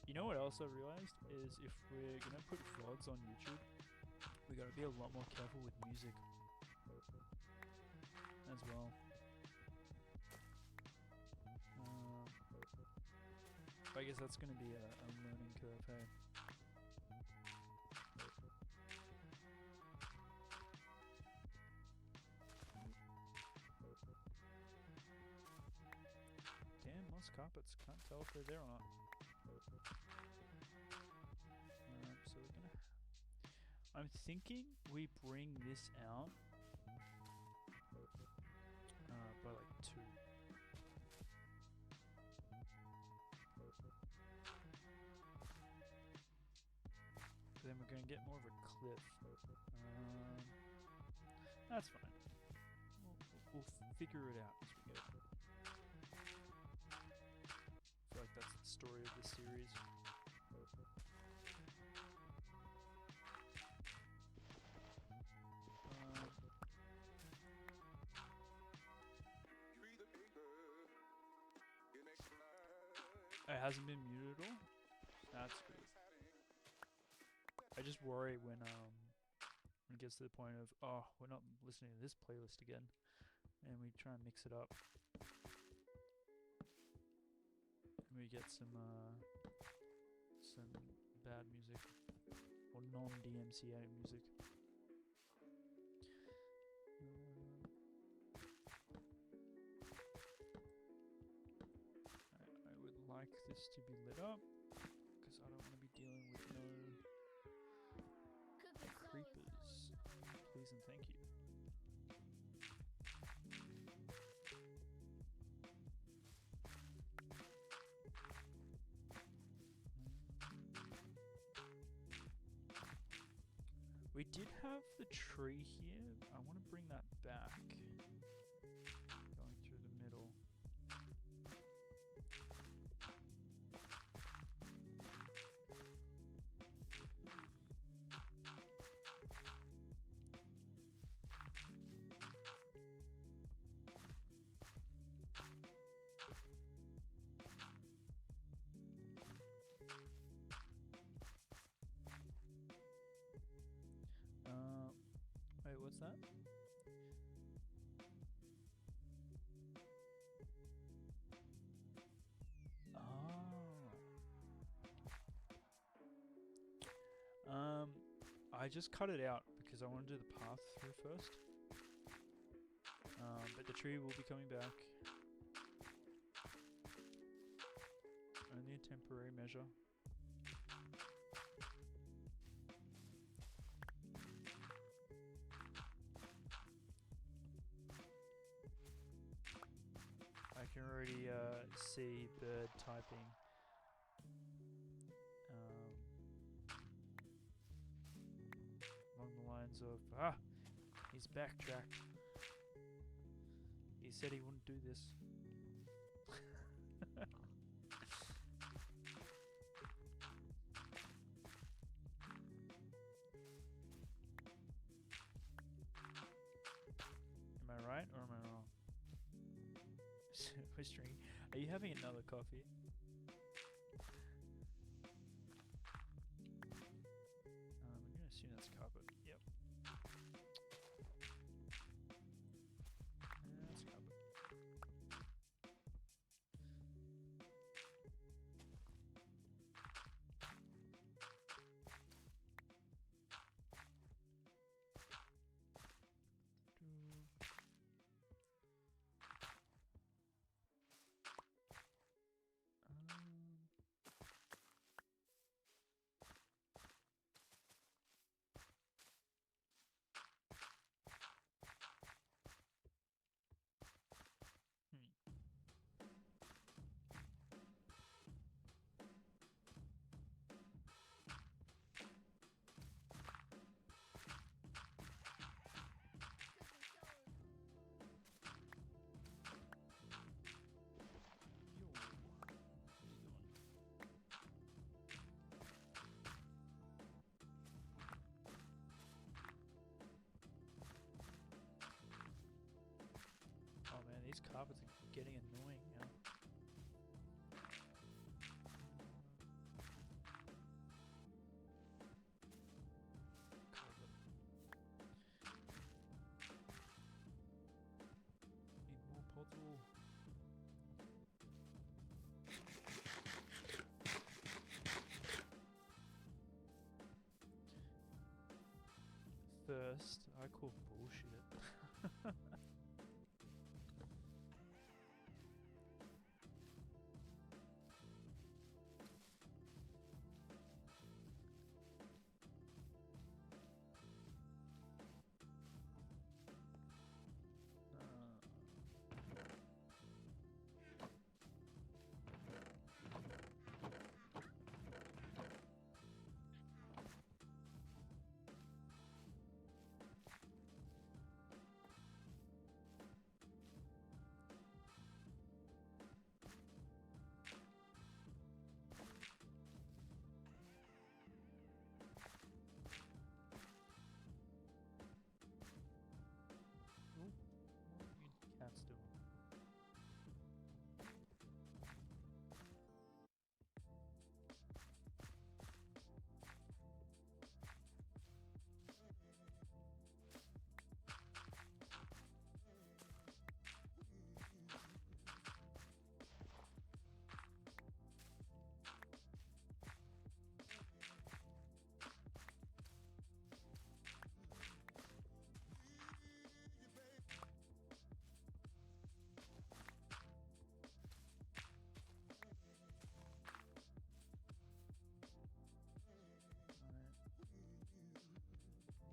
You know what else I realized is if we're gonna put VODs on YouTube, we gotta be a lot more careful with music as well. I guess that's gonna be a learning curve, hey. Damn, moss carpets. Can't tell if they're there or not. So we're gonna. I'm thinking we bring this out by like 2. Then we're gonna get more of a cliff. That's fine. We'll figure it out as we go. I feel like that's the story of the series. It hasn't been muted at all? That's good. I just worry when it gets to the point of, oh, we're not listening to this playlist again, and we try and mix it up. And we get some bad music or non-DMCA music. I would like this to be lit up because I don't want to be dealing with no creepers. Please and thank you. We did have the tree here. I want to bring that back. Going through the middle. What's that? Oh. I just cut it out because I want to do the path through first. But the tree will be coming back. Only a temporary measure. I can already see bird typing. Along the lines of, he's backtracked. He said he wouldn't do this. Am I right or am I wrong? Whispering. Are you having another coffee? I'm gonna assume that's carpet. Yep. That's carpet. Oh man, these carpets are getting annoying now. Need more puddle. First, I call bullshit. What are you cats doing?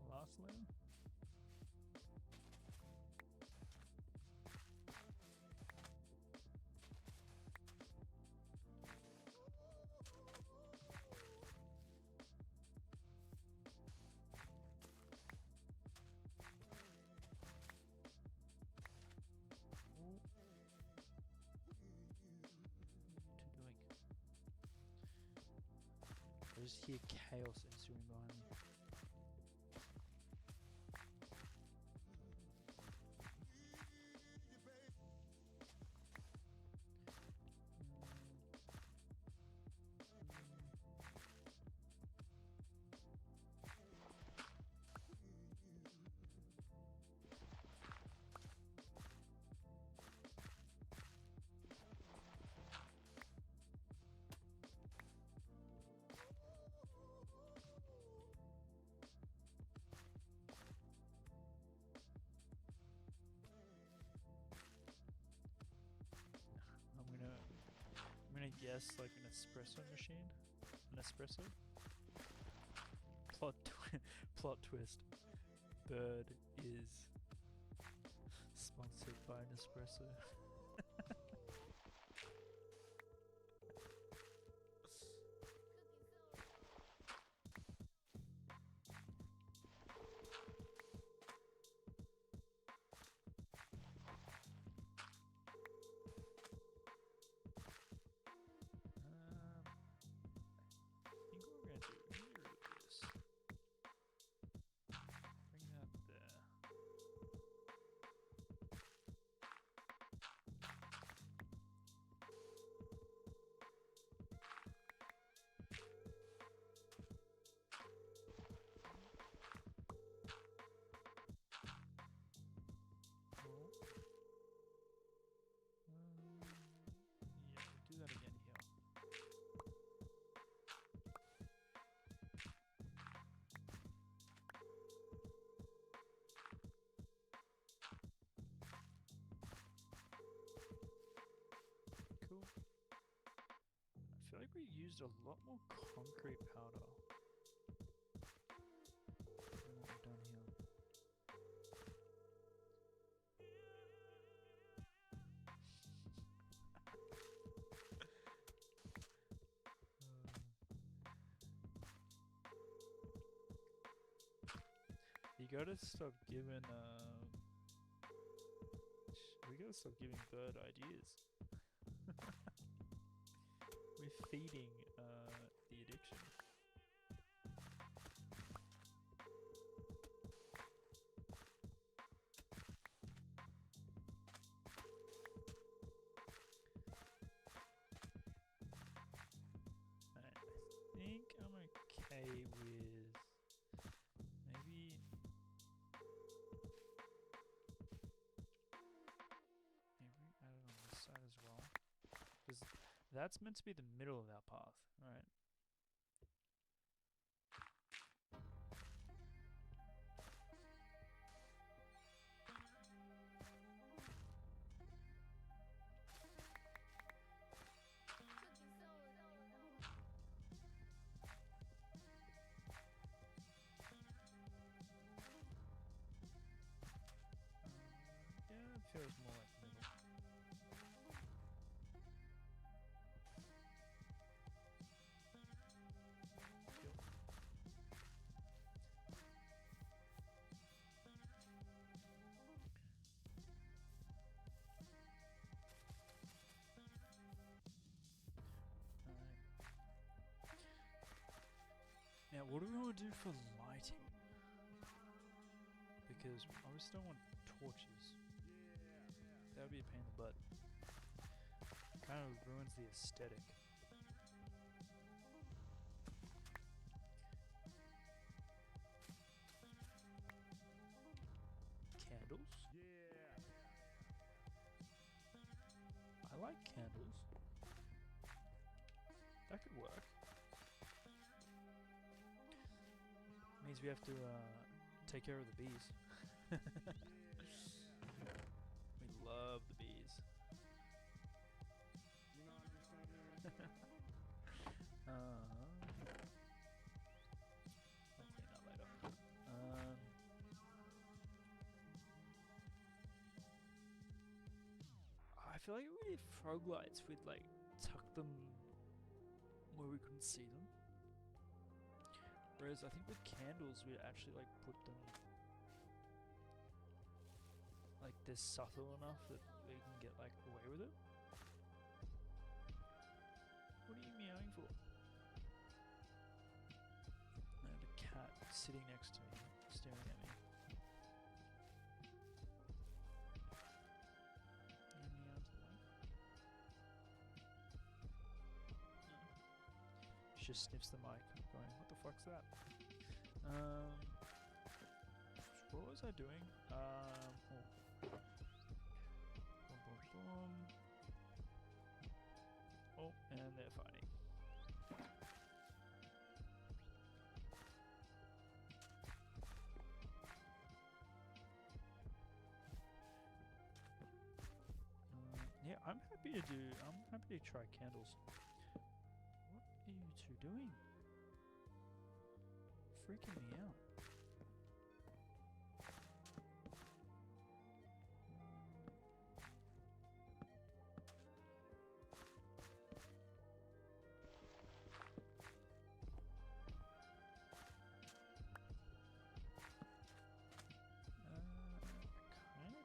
Last layer? I just hear chaos ensuing behind me. guess like an espresso machine? An espresso? Plot twist. Bird is sponsored by Nespresso. I think what we're gonna do here is bring that there. Yeah, we'll do that again here. Cool. I feel like we used a lot more concrete powder than what we've done here. You gotta stop giving we gotta stop giving Bird ideas. We're feeding the addiction. I think I'm okay with maybe add it on this side as well, because that's meant to be the middle of our path, right? Yeah, it feels more like the middle. Cool. Now, what do we want to do for lighting? Because obviously don't want torches. That would be a pain in the butt. Kind of ruins the aesthetic. Candles? I like candles. That could work. Means we have to take care of the bees. We love the bees. I'll clean that later. I feel like we need frog lights. We'd like tuck them where we couldn't see them. Whereas I think with candles we'd actually like put them like they're subtle enough that we can get like away with it. What are you meowing for? I have a cat sitting next to me, staring at me. You meow to the mic? No. She just sniffs the mic, going, "What the fuck's that?" What was I doing? Boom, boom, boom. Oh, and they're fighting. Yeah, I'm happy to try candles. you two doing? Freaking me out.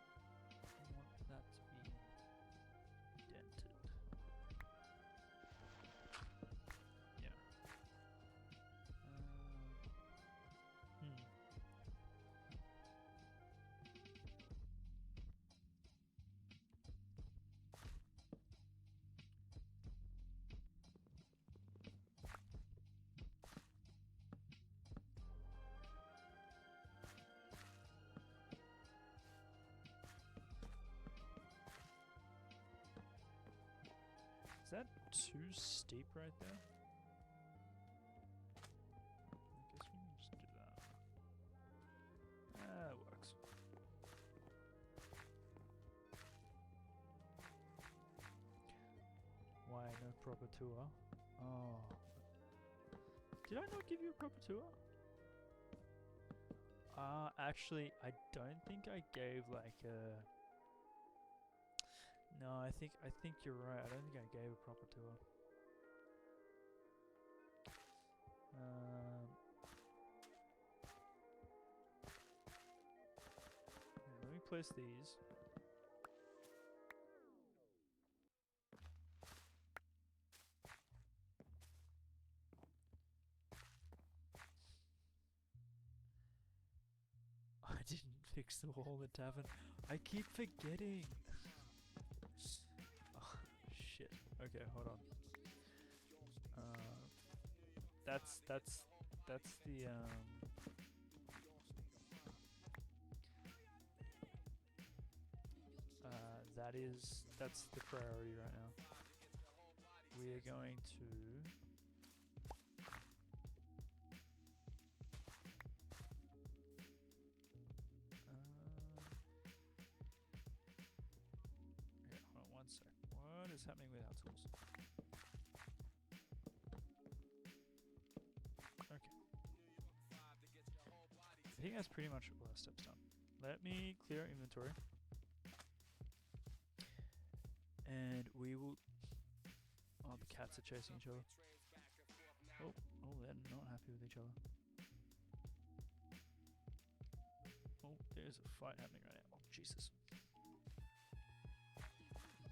I kind of want that to be dented. Yeah. Hmm. Is that too steep right there? I guess we can just do that. Ah, it works. Why no proper tour? Oh. Did I not give you a proper tour? Actually, I don't think I gave like a... No, I think you're right. I don't think I gave a proper tour. Let me place these. I didn't fix the wall in the tavern. I keep forgetting. Oh, shit. Okay, hold on. That's the that's the priority right now. We are going to yeah, hold on one sec. What is happening with our tools? Okay. I think that's pretty much all our steps done. Let me clear our inventory. And we will... Oh, the cats are chasing each other. Oh, they're not happy with each other. Oh, there's a fight happening right now. Oh, Jesus.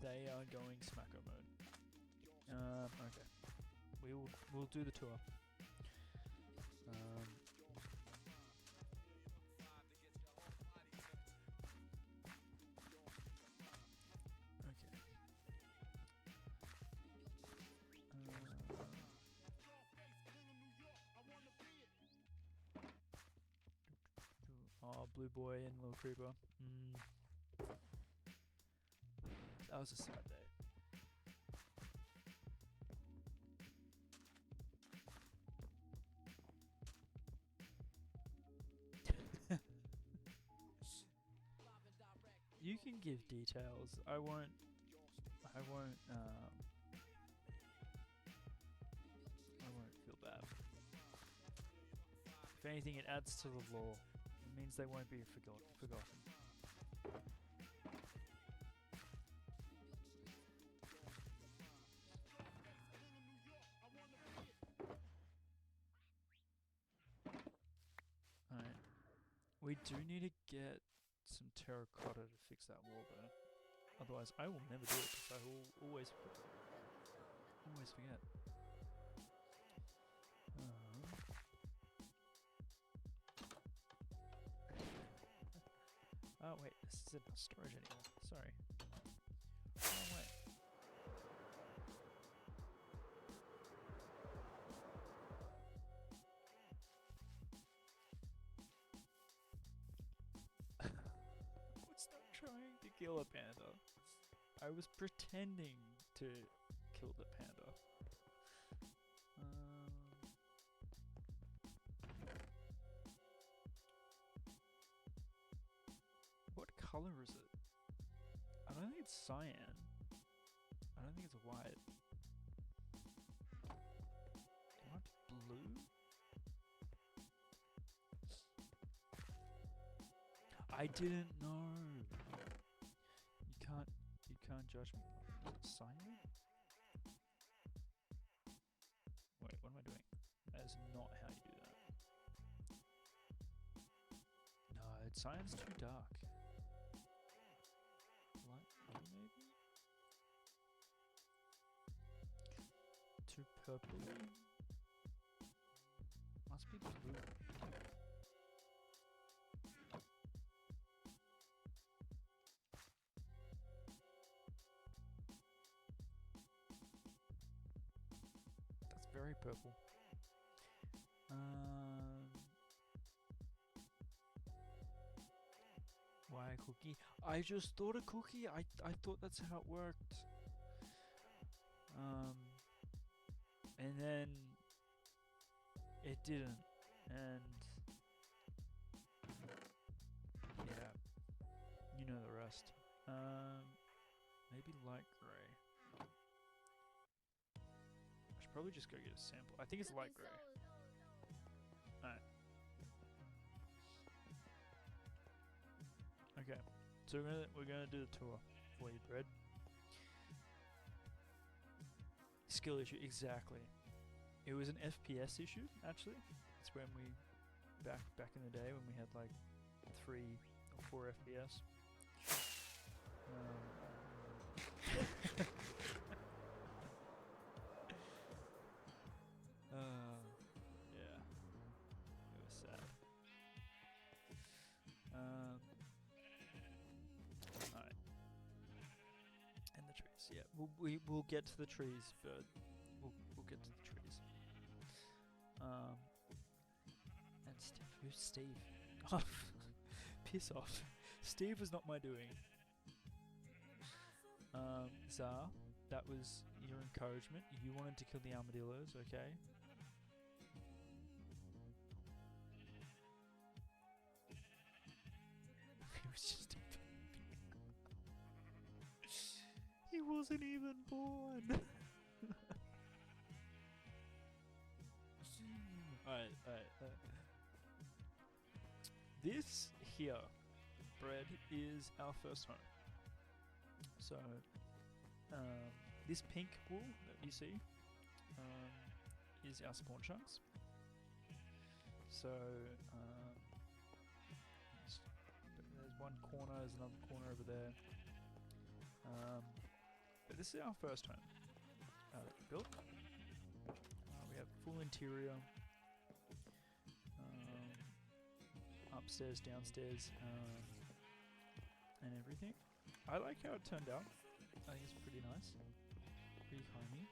They are going smacko mode. Okay. We'll do the tour. Oh, Blue Boy and Little Creeper. That was a sad day. You can give details. I won't feel bad. If anything, it adds to the lore. It means they won't be forgotten. Alright. We do need to get some terracotta to fix that wall though. Otherwise I will never do it because I will always forget. Oh wait, this isn't storage anymore. Sorry. Wrong way. I was not trying to kill a panda. I was pretending to kill the panda. What color is it? I don't think it's cyan. I don't think it's white. I didn't know. You can't judge me. Cyan? Wait, what am I doing? That is not how you do that. No, cyan's too dark. Light blue maybe? Too purpley? Must be blue. That's very purple. Why a cookie? I just thought a cookie. I thought that's how it worked. And then it didn't. And yeah, you know the rest. Maybe light gray. I should probably just go get a sample. I think it's light gray. Alright. Okay, so we're gonna do the tour for you, Bread. Skill issue, exactly. It was an FPS issue, actually. It's when we back in the day when we had like 3 or 4 FPS. Yeah, it was sad. Alright. And the trees, yeah. We'll get to the trees, but we'll get to the trees. And Steve, who's Steve? Oh, piss off. Steve was not my doing. Zar, that was your encouragement. You wanted to kill the armadillos, okay? He was just a baby. He wasn't even born. Alright. This here, Bread, is our first home. So, this pink wool that you see is our spawn chunks. So, there's one corner, there's another corner over there. But this is our first home that we built. We have full interior, upstairs, downstairs, and everything. I like how it turned out. I think it's pretty nice, pretty homey.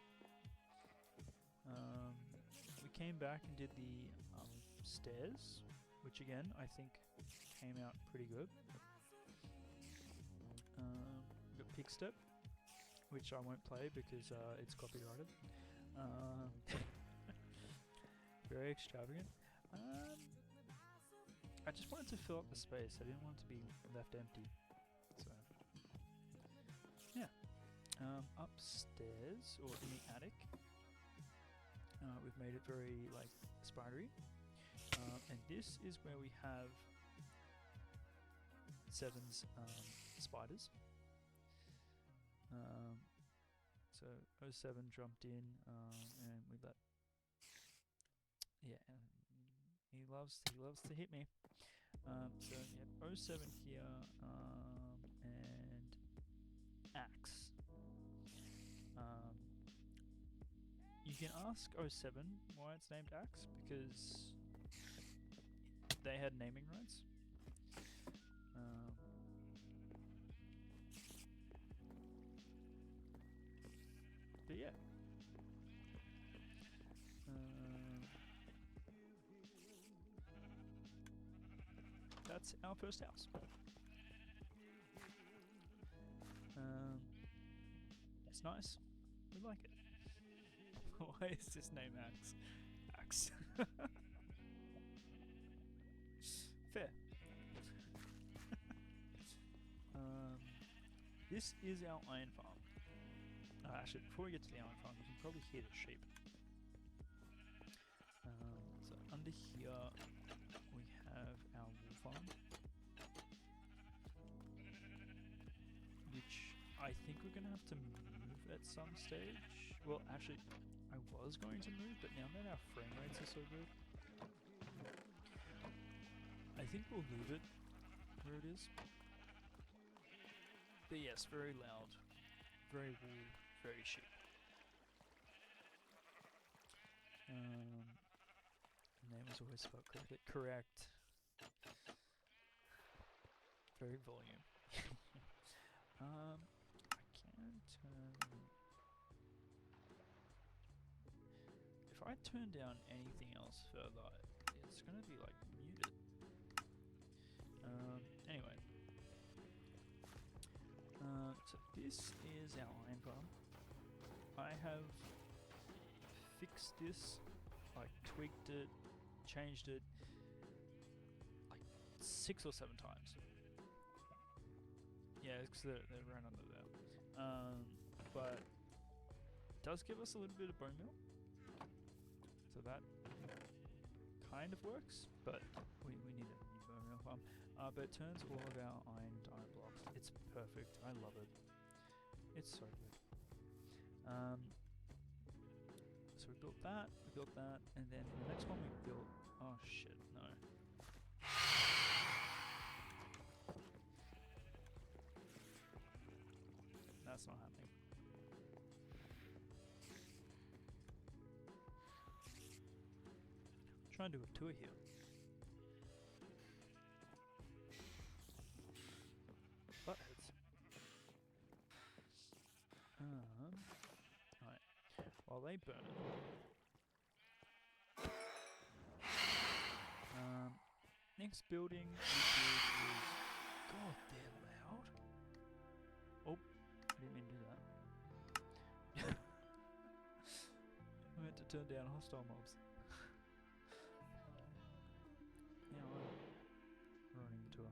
We came back and did the stairs, which again I think came out pretty good. We got Pig Step, which I won't play because it's copyrighted. Very extravagant. I just wanted to fill up the space. I didn't want it to be left empty. So, yeah. Upstairs, or in the attic, we've made it very, like, spidery. And this is where we have Seven's spiders. So 07 jumped in, and we let... Yeah, he loves to hit me. So you have 07 here, and Axe. You can ask 07 why it's named Axe, because they had naming rights. But yeah. That's our first house. It's nice. We like it. Why is this name Axe? Axe. Fair. This is our iron farm. Actually, before we get to the iron farm, you can probably hear the sheep. So under here we have our wool farm. I think we're gonna have to move at some stage. Well, actually, I was going to move, but now that our frame rates are so good, I think we'll leave it where it is. But yes, very loud, very wool, very sheep. Name is always spelled correctly. Correct. Very volume. I can turn. If I turn down anything else further, it's gonna be like muted. Anyway. So this is our iron farm. I have fixed this, like tweaked it, changed it, like 6 or 7 times. Yeah, because they're right under there. But it does give us a little bit of bone meal, so that kind of works. But we need a new bone meal farm. But it turns all of our iron to iron blocks. It's perfect. I love it. It's so good. So we built that, and then the next one we built. Oh shit, no. That's not happening. I'm trying to do a tour here. Buttheads. Alright. While they burn it. Next building we did is. God, they're loud. Oh, I didn't mean to do that. I meant to turn down hostile mobs. Now I'm running the tour.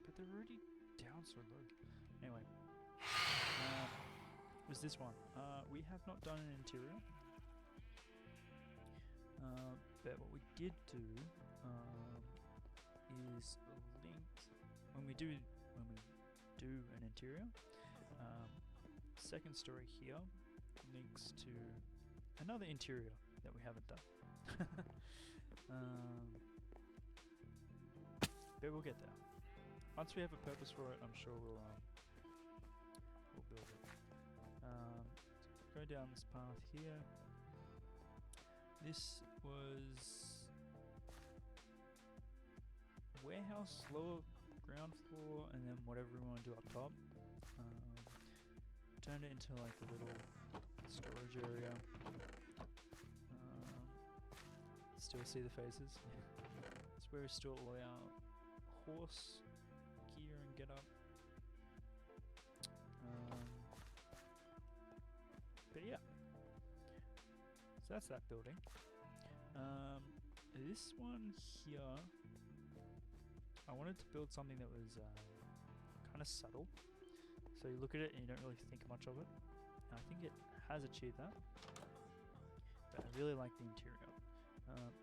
But they're already down so low. Anyway. It was this one. We have not done an interior. But what we did do is link when we do an interior. Second story here links to another interior that we haven't done. But we'll get there. Once we have a purpose for it, I'm sure we'll build it. Go down this path here. This was warehouse, lower ground floor, and then whatever we want to do up top. Turned it into like a little storage area. Still see the faces. It's where we store all our horse gear and get up. But yeah. So that's that building. This one here, I wanted to build something that was kind of subtle. So you look at it and you don't really think much of it. And I think it has achieved that. But I really like the interior.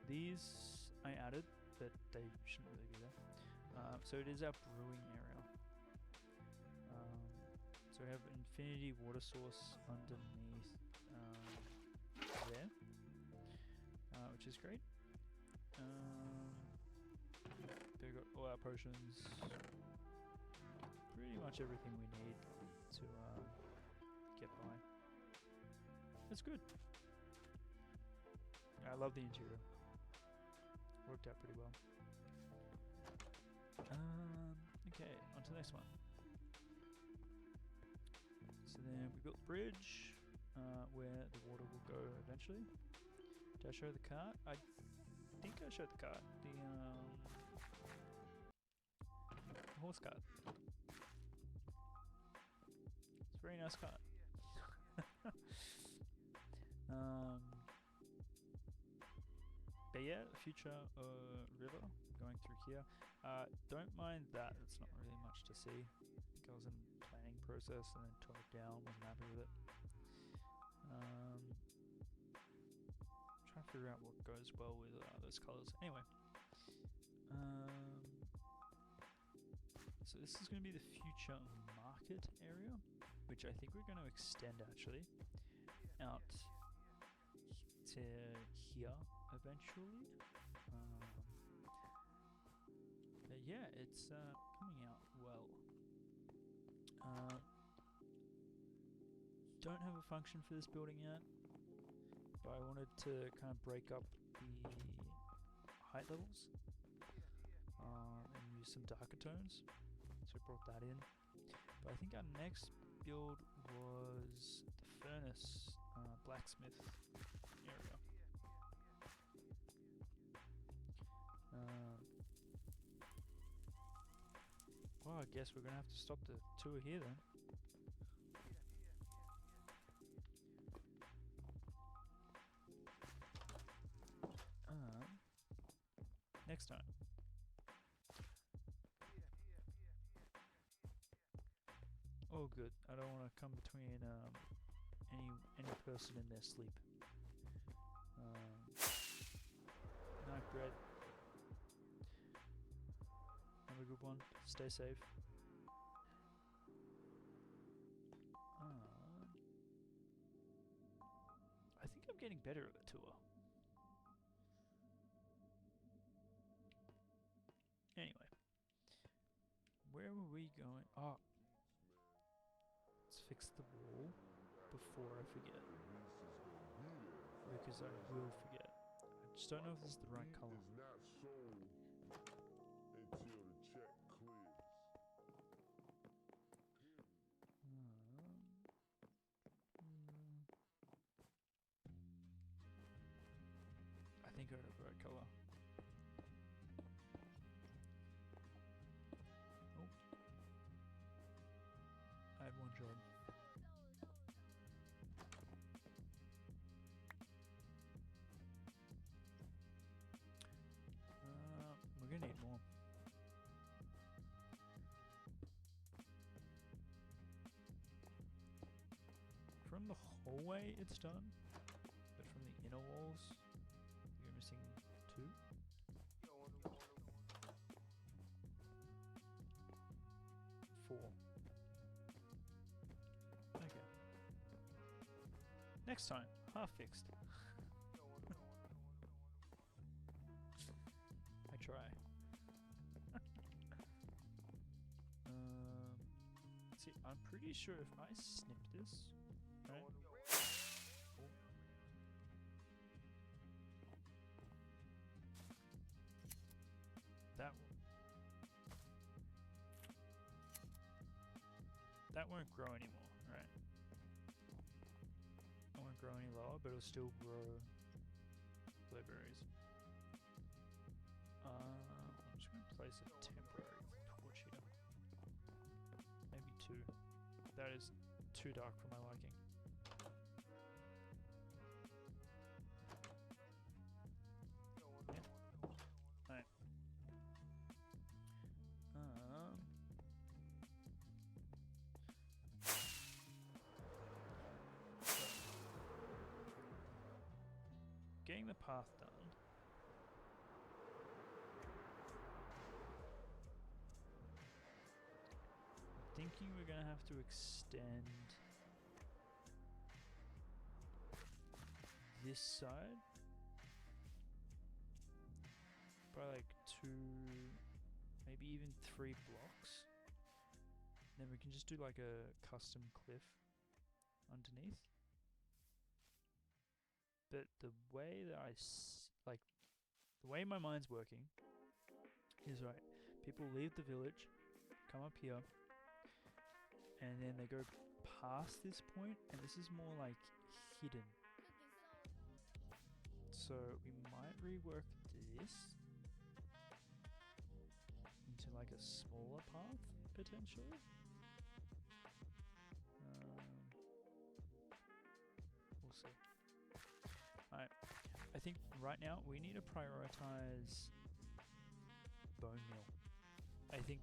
These I added, but they shouldn't really be there. So it is our brewing area. So we have infinity water source underneath there, which is great. We've got all our potions, pretty much everything we need to get by. It's good. I love the interior. Worked out pretty well. Okay, on to the next one. So then we built the bridge, where the water will go eventually. Did I show the cart? I think I showed the cart. The horse cart. It's a very nice cart. But yeah, future river going through here. Don't mind that, it's not really much to see. I think I was in the planning process and then tore it down, wasn't happy with it. Trying to figure out what goes well with those colours. Anyway. So this is going to be the future market area, which I think we're going to extend actually out to here eventually. But yeah, it's coming out well. Don't have a function for this building yet, but I wanted to kind of break up the height levels and use some darker tones, so I brought that in. But I think our next build was the furnace blacksmith area. Well, I guess we're gonna have to stop the tour here then. Next time. Oh, good. I don't want to come between any person in their sleep. Night bread. Have a good one. Stay safe. I think I'm getting better at the tour. Anyway, where were we going? Oh, let's fix the wall before I forget, because I will forget. I just don't know if this is the right color. Is not sold until the check clears. I think I have the right color. Oh, I had one job. We're gonna need more. From the hallway, it's done, but from the inner walls, you're missing 2. Four. Okay. Next time, half fixed. I try. See, I'm pretty sure if I snip this, right? Oh. That won't grow anymore, right? It won't grow any lower, but it'll still grow blueberries. I'm just going to place a temporary torch here. Maybe 2. That is too dark for my liking. Yeah. Alright. Getting the path done. Thinking we're gonna have to extend this side by like 2, maybe even 3 blocks. Then we can just do like a custom cliff underneath. But the way that the way my mind's working is right. People leave the village, come up here, and then they go past this point, and this is more like hidden. So we might rework this into like a smaller path, potentially. We'll see. Alright, I think right now we need to prioritize bone meal. I think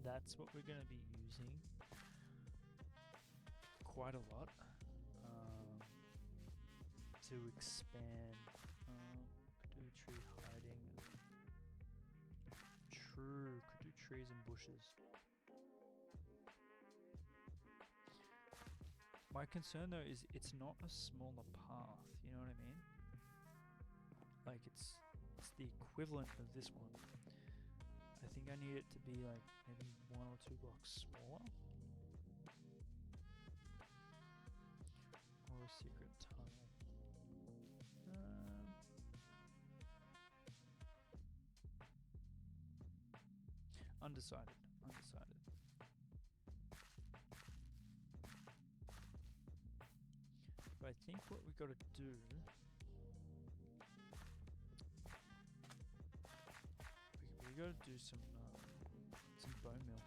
that's what we're going to be using quite a lot to expand. Could do tree hiding. Could do trees and bushes. My concern though is it's not a smaller path, you know what I mean? Like it's the equivalent of this one. I think I need it to be like maybe 1 or 2 blocks smaller. Or a secret tunnel. Undecided. But I think what we got to do. We got to do some bone meal.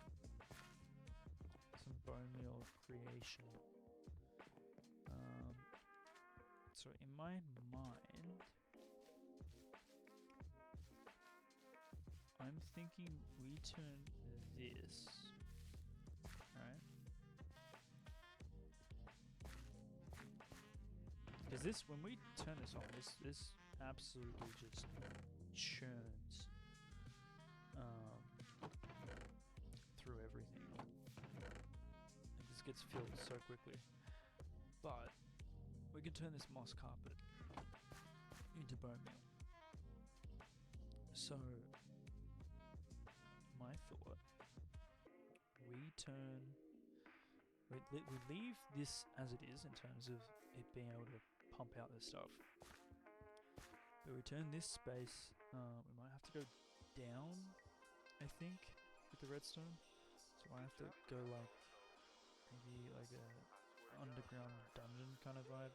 Some bone meal creation. So in my mind, I'm thinking we turn this, right? Because this, when we turn this on, this absolutely just churns through everything. Like this gets filled so quickly. But we can turn this moss carpet into bone meal. So my thought, we leave this as it is in terms of it being able to pump out this stuff. But we turn this space, we might have to go down, I think, with the redstone. So I have to go like, maybe like a underground dungeon kind of vibe.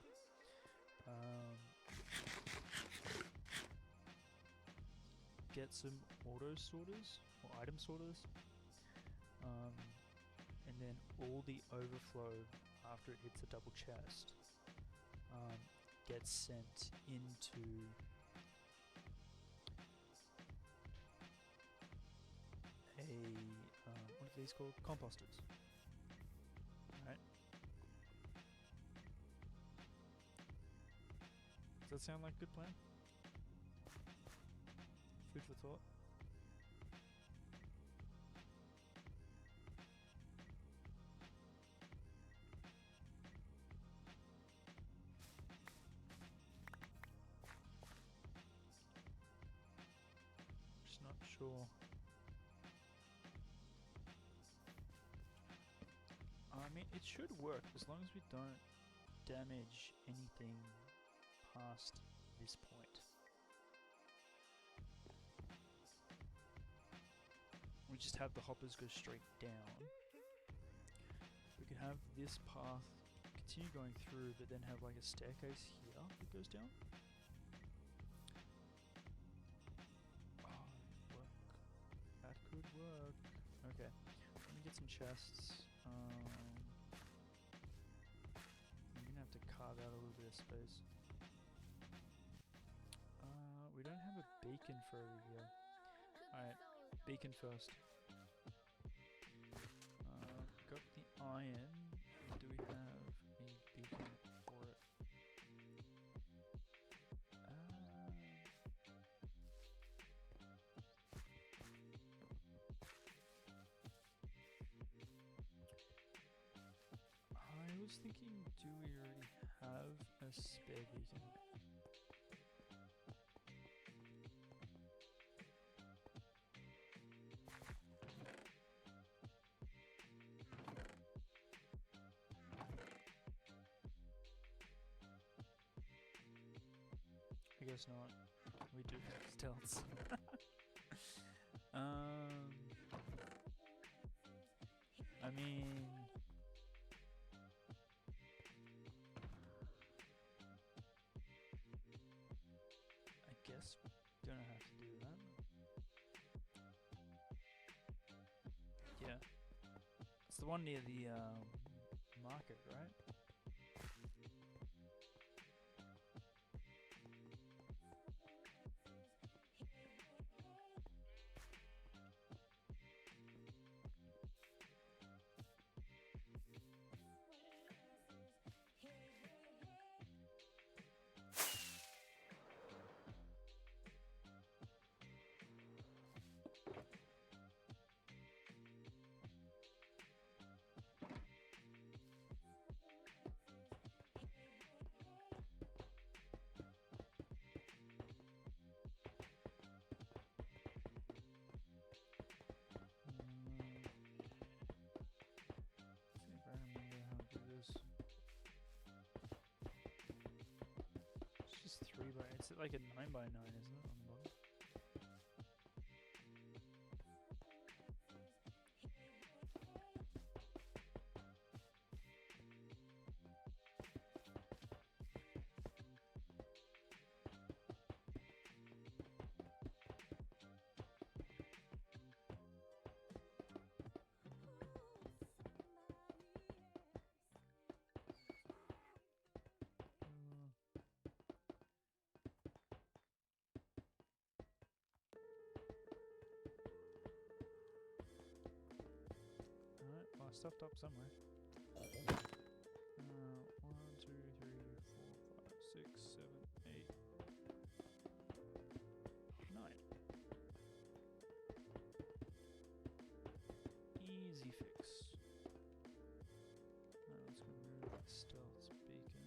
Get some auto sorters or item sorters, and then all the overflow after it hits a double chest gets sent into what are these called? Composters. Right? Does that sound like a good plan? Food for thought. Just not sure. I mean, it should work as long as we don't damage anything past this point. We just have the hoppers go straight down. We could have this path continue going through, but then have like a staircase here that goes down. Oh, work. That could work. Okay, let me get some chests. I'm gonna have to carve out a little bit of space. We don't have a beacon for over here. Alright, beacon first. Got the iron. Do we have a beacon for it? I was thinking, do we already have a spare beacon? I guess not. We do have stealths. I mean, I guess we're gonna have to do that. Yeah, it's the one near the market, right? It's like a 9x9, isn't it, on the bottom? Alright, well, I stuffed up somewhere. 1, 2, 3, 4, 5, 6, 7, 8, 9. Easy fix. Now let's remove the stealth beacon.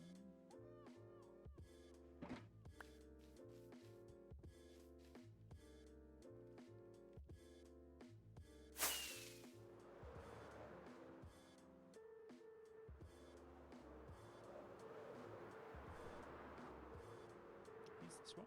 Use this one.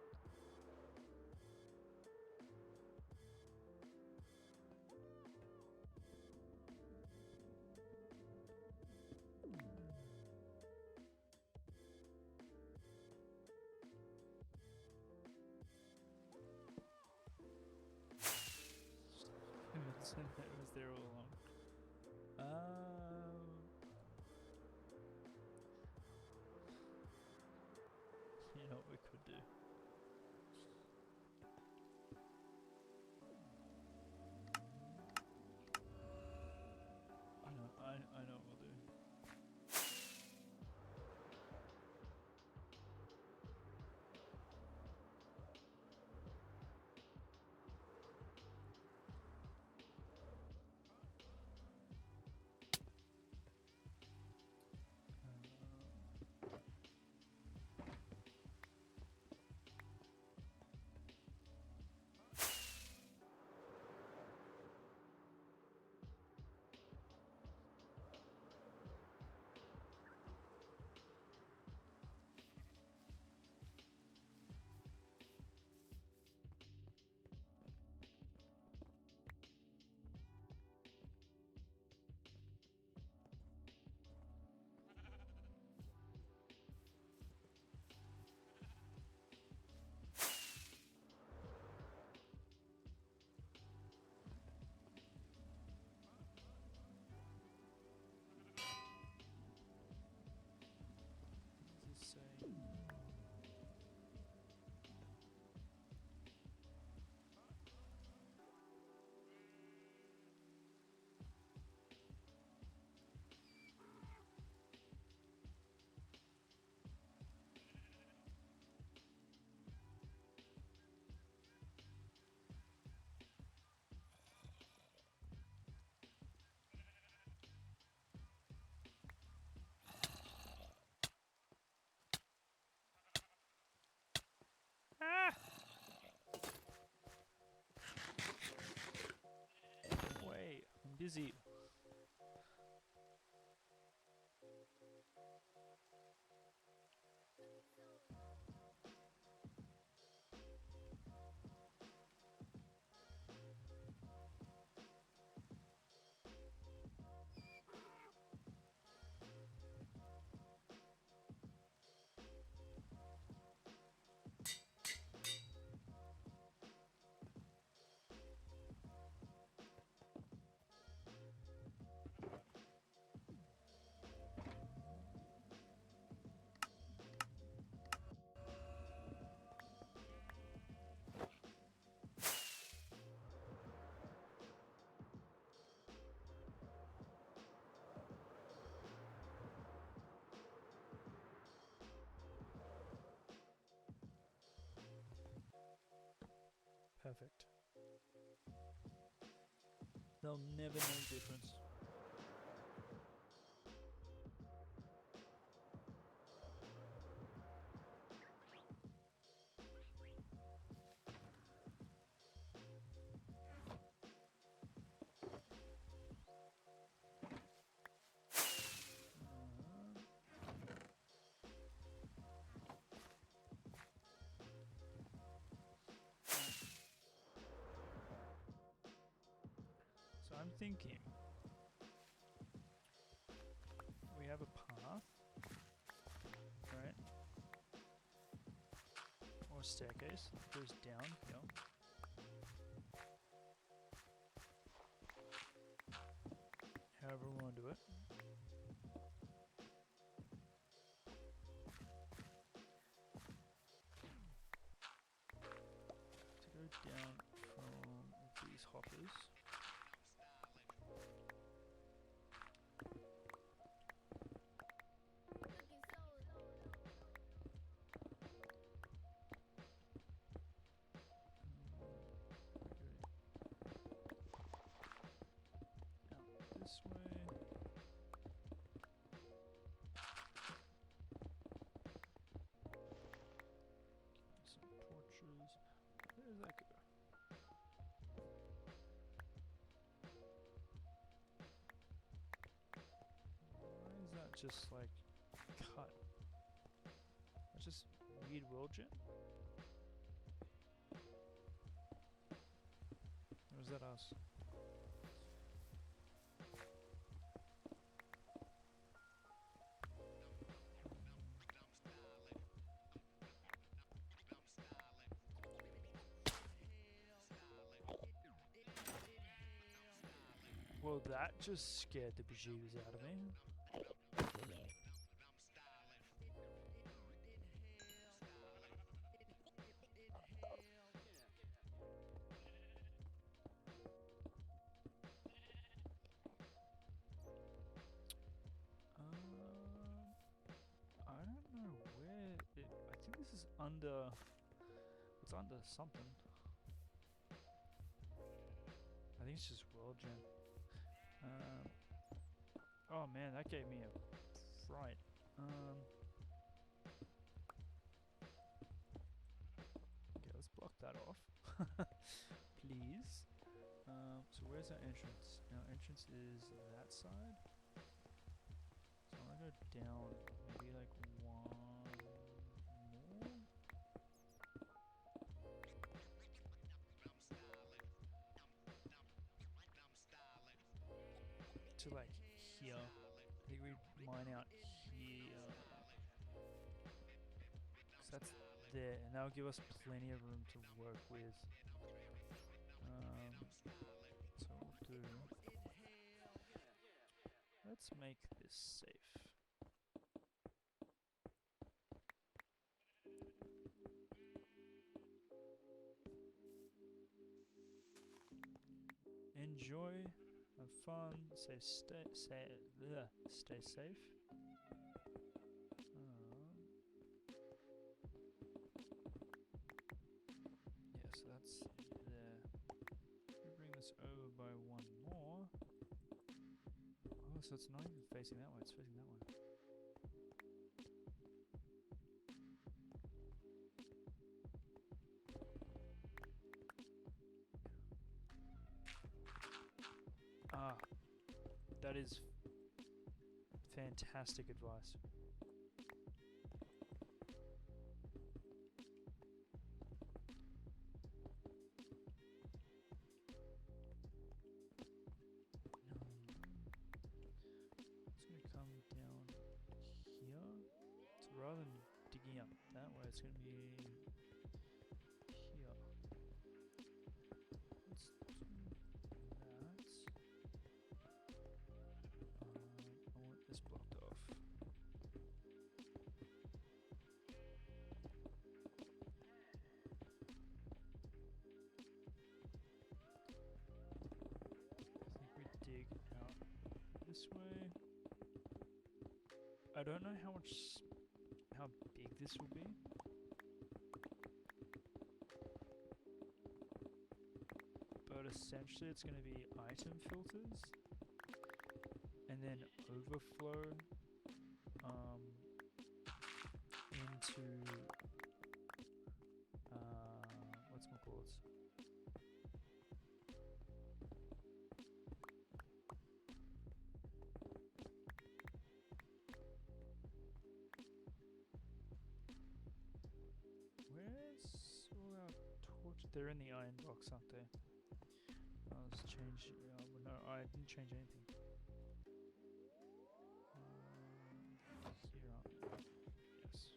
It was there all along. You know what we could do? I know what we'll do. What does this say? Ah! Wait, I'm busy. Perfect. They'll never know the difference. I'm thinking we have a path, right? Or a staircase that goes down here. However we want to do it. To go down from these hoppers. Out this way. Some torches. Where does that go? Why is that just like cut? That's just weird world gen? Or is that us? Well, that just scared the bejeebus out of me. I don't know where it. I think this is under. It's under something. I think it's just world gen. Oh man, that gave me a fright. Okay, let's block that off, please. So where's our entrance? Our entrance is that side. So I'm gonna go down maybe like one more. To like here. I think we mine out here. Cause that's there, and that'll give us plenty of room to work with. So we'll do. Let's make this safe. Enjoy, have fun, stay safe. Yeah, so that's there. If we bring this over by one more. Oh, so it's not even facing that way, it's facing that way. Ah, that is fantastic advice. It's going to come down here. So rather than digging up that way, it's going to be here. Let's do that. I want this blocked off. I think we dig out this way. I don't know how big this will be. But essentially it's going to be item filters and then overflow into whatchamacallit. Where's all our torch? They're in the iron box, aren't they? I was change. No, I didn't change anything. Here on. Yes.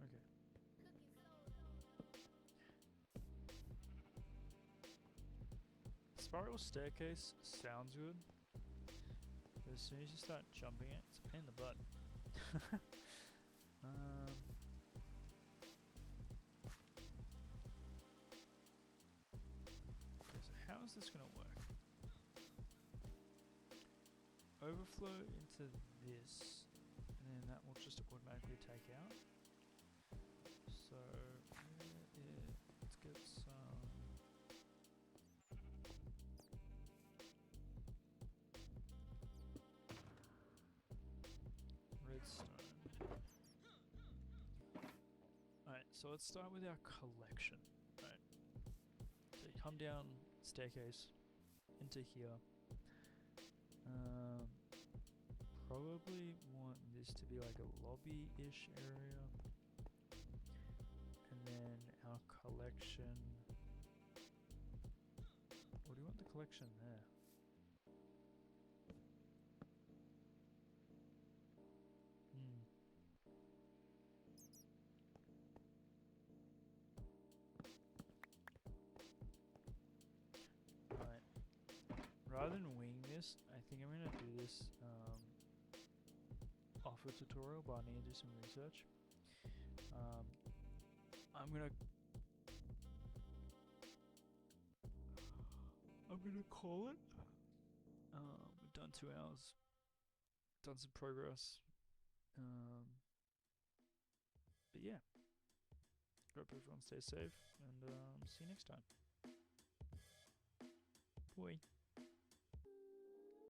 Okay. Spiral staircase sounds good, but as soon as you start jumping it, it's a pain in the butt. Okay, so how is this gonna work? Overflow into this, and then that will just automatically take out. So let's get some redstone. Alright, so let's start with our collection. Right. So you come down staircase into here. Probably want this to be like a lobby-ish area. And then our collection. What do you want the collection there? Right. Rather than winging this, I think I'm gonna do this off a tutorial, but I need to do some research. I'm gonna call it. We've done 2 hours. Done some progress. But yeah. Hope everyone stays safe, and see you next time. Bye.